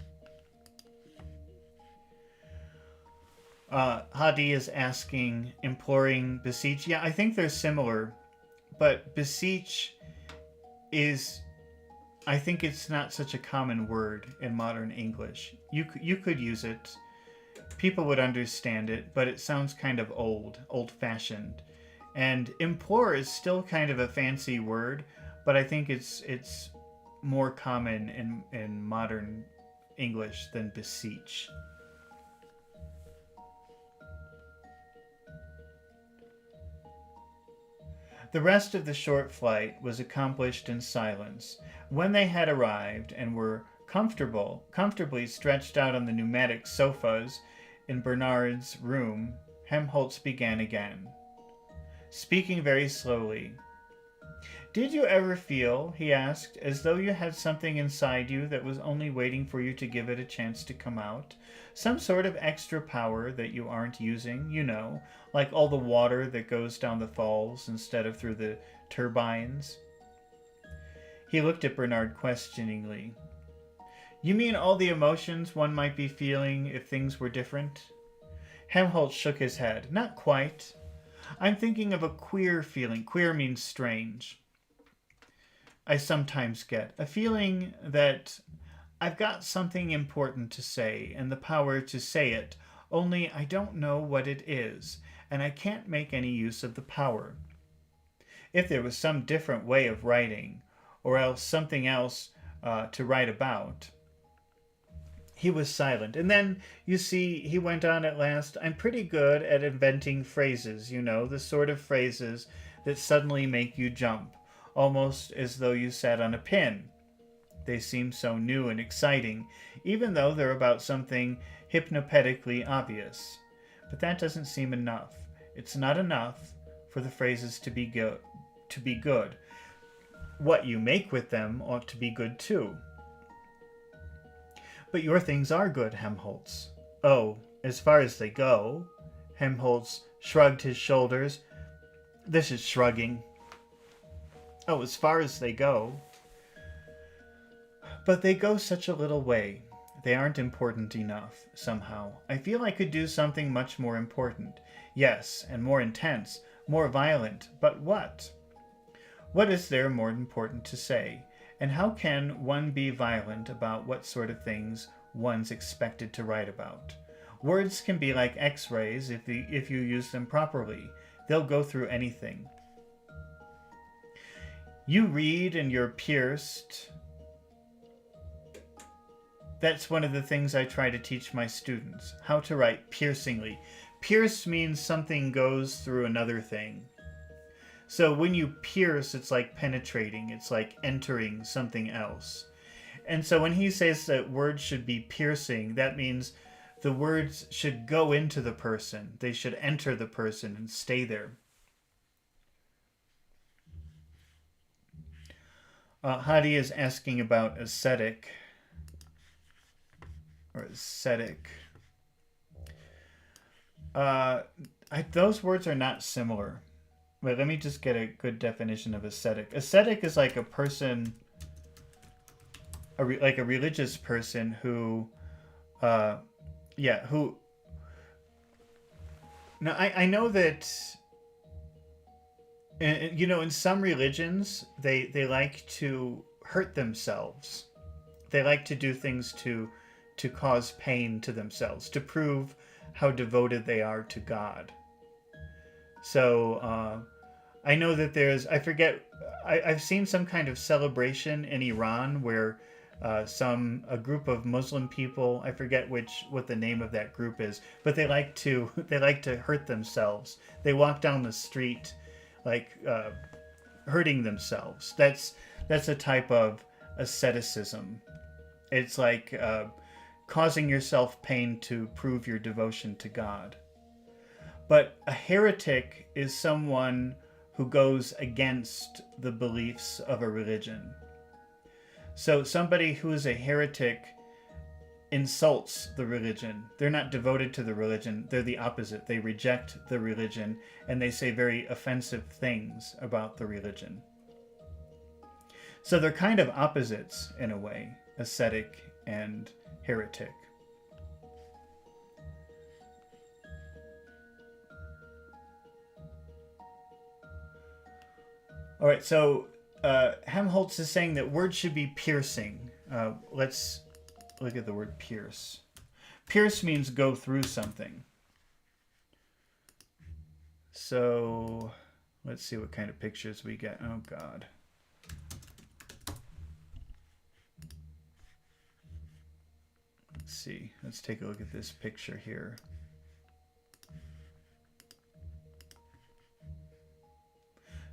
Hadi is asking, imploring, beseech. Yeah, I think they're similar, but beseech is, I think it's not such a common word in modern English. You could use it. People would understand it, but it sounds kind of old-fashioned. And implore is still kind of a fancy word, but I think it's more common in modern English than beseech. The rest of the short flight was accomplished in silence. When they had arrived and were comfortably stretched out on the pneumatic sofas in Bernard's room, Helmholtz began again, speaking very slowly. "Did you ever feel," he asked, "as though you had something inside you that was only waiting for you to give it a chance to come out? Some sort of extra power that you aren't using, you know, like all the water that goes down the falls instead of through the turbines?" He looked at Bernard questioningly. "You mean all the emotions one might be feeling if things were different?" Helmholtz shook his head. "Not quite. I'm thinking of a queer feeling. Queer means strange. I sometimes get a feeling that I've got something important to say and the power to say it, only I don't know what it is, and I can't make any use of the power. If there was some different way of writing, or else something else to write about." He was silent. "And then, you see," he went on at last, "I'm pretty good at inventing phrases, you know, the sort of phrases that suddenly make you jump, almost as though you sat on a pin. They seem so new and exciting, even though they're about something hypnopatically obvious. But that doesn't seem enough. It's not enough for the phrases to be good. What you make with them ought to be good too." "But your things are good, Helmholtz." "Oh, as far as they go." Helmholtz shrugged his shoulders. "This is shrugging. Oh, as far as they go." "But they go such a little way. They aren't important enough, somehow. I feel I could do something much more important. Yes, and more intense, more violent. But what? What is there more important to say? And how can one be violent about what sort of things one's expected to write about? Words can be like X-rays if you use them properly. They'll go through anything. You read and you're pierced. That's one of the things I try to teach my students, how to write piercingly. Pierce means something goes through another thing. So when you pierce, it's like penetrating. It's like entering something else. And so when he says that words should be piercing, that means the words should go into the person. They should enter the person and stay there. Hadi is asking about ascetic. Or ascetic. Those words are not similar. Wait, let me just get a good definition of ascetic. Ascetic is like a person, like a religious person who, who. Now, I know that, you know, in some religions, they like to hurt themselves. They like to do things to cause pain to themselves, to prove how devoted they are to God. So I know that there's, I forget, I've seen some kind of celebration in Iran where a group of Muslim people, I forget what the name of that group is, but they like to hurt themselves. They walk down the street like hurting themselves. That's a type of asceticism. It's like causing yourself pain to prove your devotion to God. But a heretic is someone who goes against the beliefs of a religion. So somebody who is a heretic insults the religion. They're not devoted to the religion. They're the opposite. They reject the religion and they say very offensive things about the religion. So they're kind of opposites in a way, ascetic and heretic. All right, so Helmholtz is saying that words should be piercing. Let's look at the word pierce. Pierce means go through something. So let's see what kind of pictures we get. Oh, God. Let's see. Let's take a look at this picture here.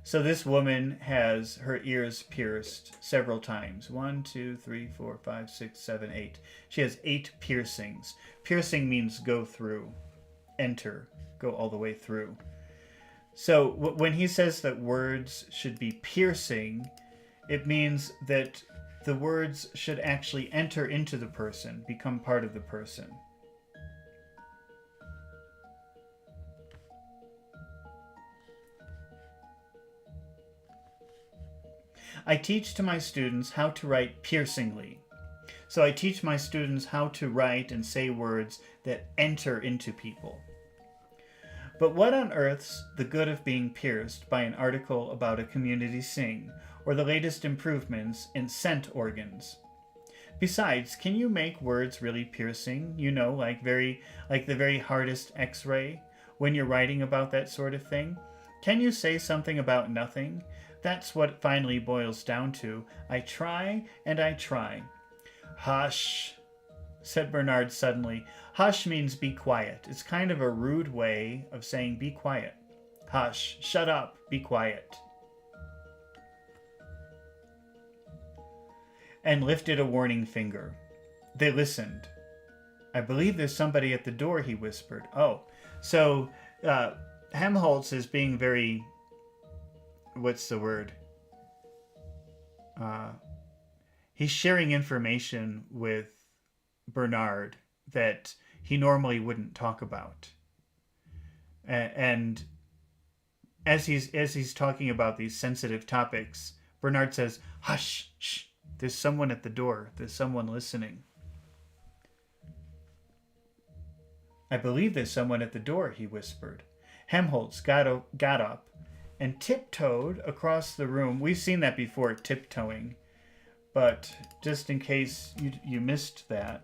So this woman has her ears pierced several times. 1, 2, 3, 4, 5, 6, 7, 8. She has 8 piercings. Piercing means go through, enter, go all the way through. So when he says that words should be piercing, it means that the words should actually enter into the person, become part of the person. I teach to my students how to write piercingly. So I teach my students how to write and say words that enter into people. But what on earth's the good of being pierced by an article about a community sing or the latest improvements in scent organs? Besides, can you make words really piercing, like the very hardest X-ray, when you're writing about that sort of thing? Can you say something about nothing? That's what it finally boils down to. I try and I try. Hush, said Bernard suddenly. Hush means be quiet. It's kind of a rude way of saying be quiet. Hush, shut up, be quiet. And lifted a warning finger. They listened. I believe there's somebody at the door, he whispered. Oh, so Helmholtz is being very... what's the word? He's sharing information with Bernard that he normally wouldn't talk about. And as he's talking about these sensitive topics, Bernard says, "Hush, shh, there's someone at the door. There's someone listening." I believe there's someone at the door, he whispered. Helmholtz got up and tiptoed across the room. We've seen that before, tiptoeing. But just in case you missed that,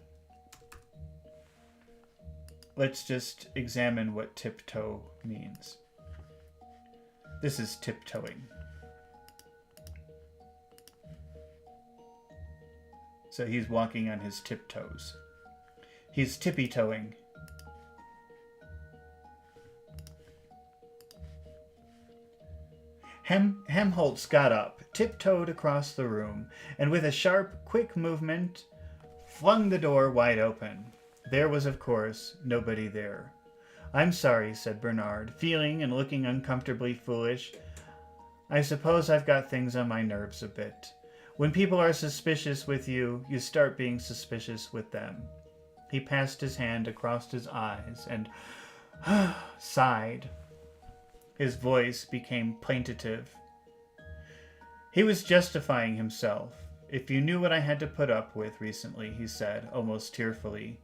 let's just examine what tiptoe means. This is tiptoeing. So he's walking on his tiptoes. He's tippy-toeing. Helmholtz got up, tiptoed across the room, and with a sharp, quick movement, flung the door wide open. There was, of course, nobody there. "I'm sorry," said Bernard, feeling and looking uncomfortably foolish. "I suppose I've got things on my nerves a bit. When people are suspicious with you, you start being suspicious with them." He passed his hand across his eyes and sighed. His voice became plaintive. He was justifying himself. "If you knew what I had to put up with recently," he said, almost tearfully.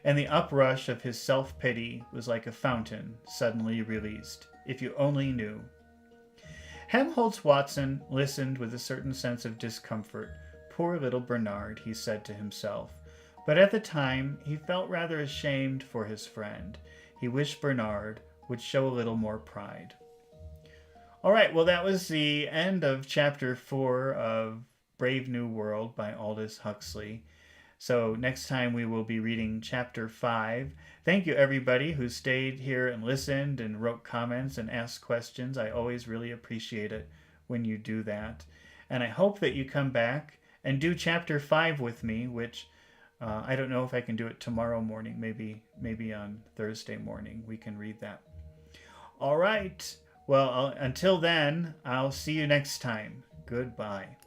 And the uprush of his self-pity was like a fountain suddenly released. If you only knew. Helmholtz Watson listened with a certain sense of discomfort. Poor little Bernard, he said to himself. But at the time, he felt rather ashamed for his friend. He wished Bernard would show a little more pride. All right, well, that was the end of Chapter 4 of Brave New World by Aldous Huxley. So next time we will be reading Chapter 5. Thank you, everybody who stayed here and listened and wrote comments and asked questions. I always really appreciate it when you do that. And I hope that you come back and do Chapter 5 with me, which I don't know if I can do it tomorrow morning. Maybe on Thursday morning we can read that. All right. Well, until then, I'll see you next time. Goodbye.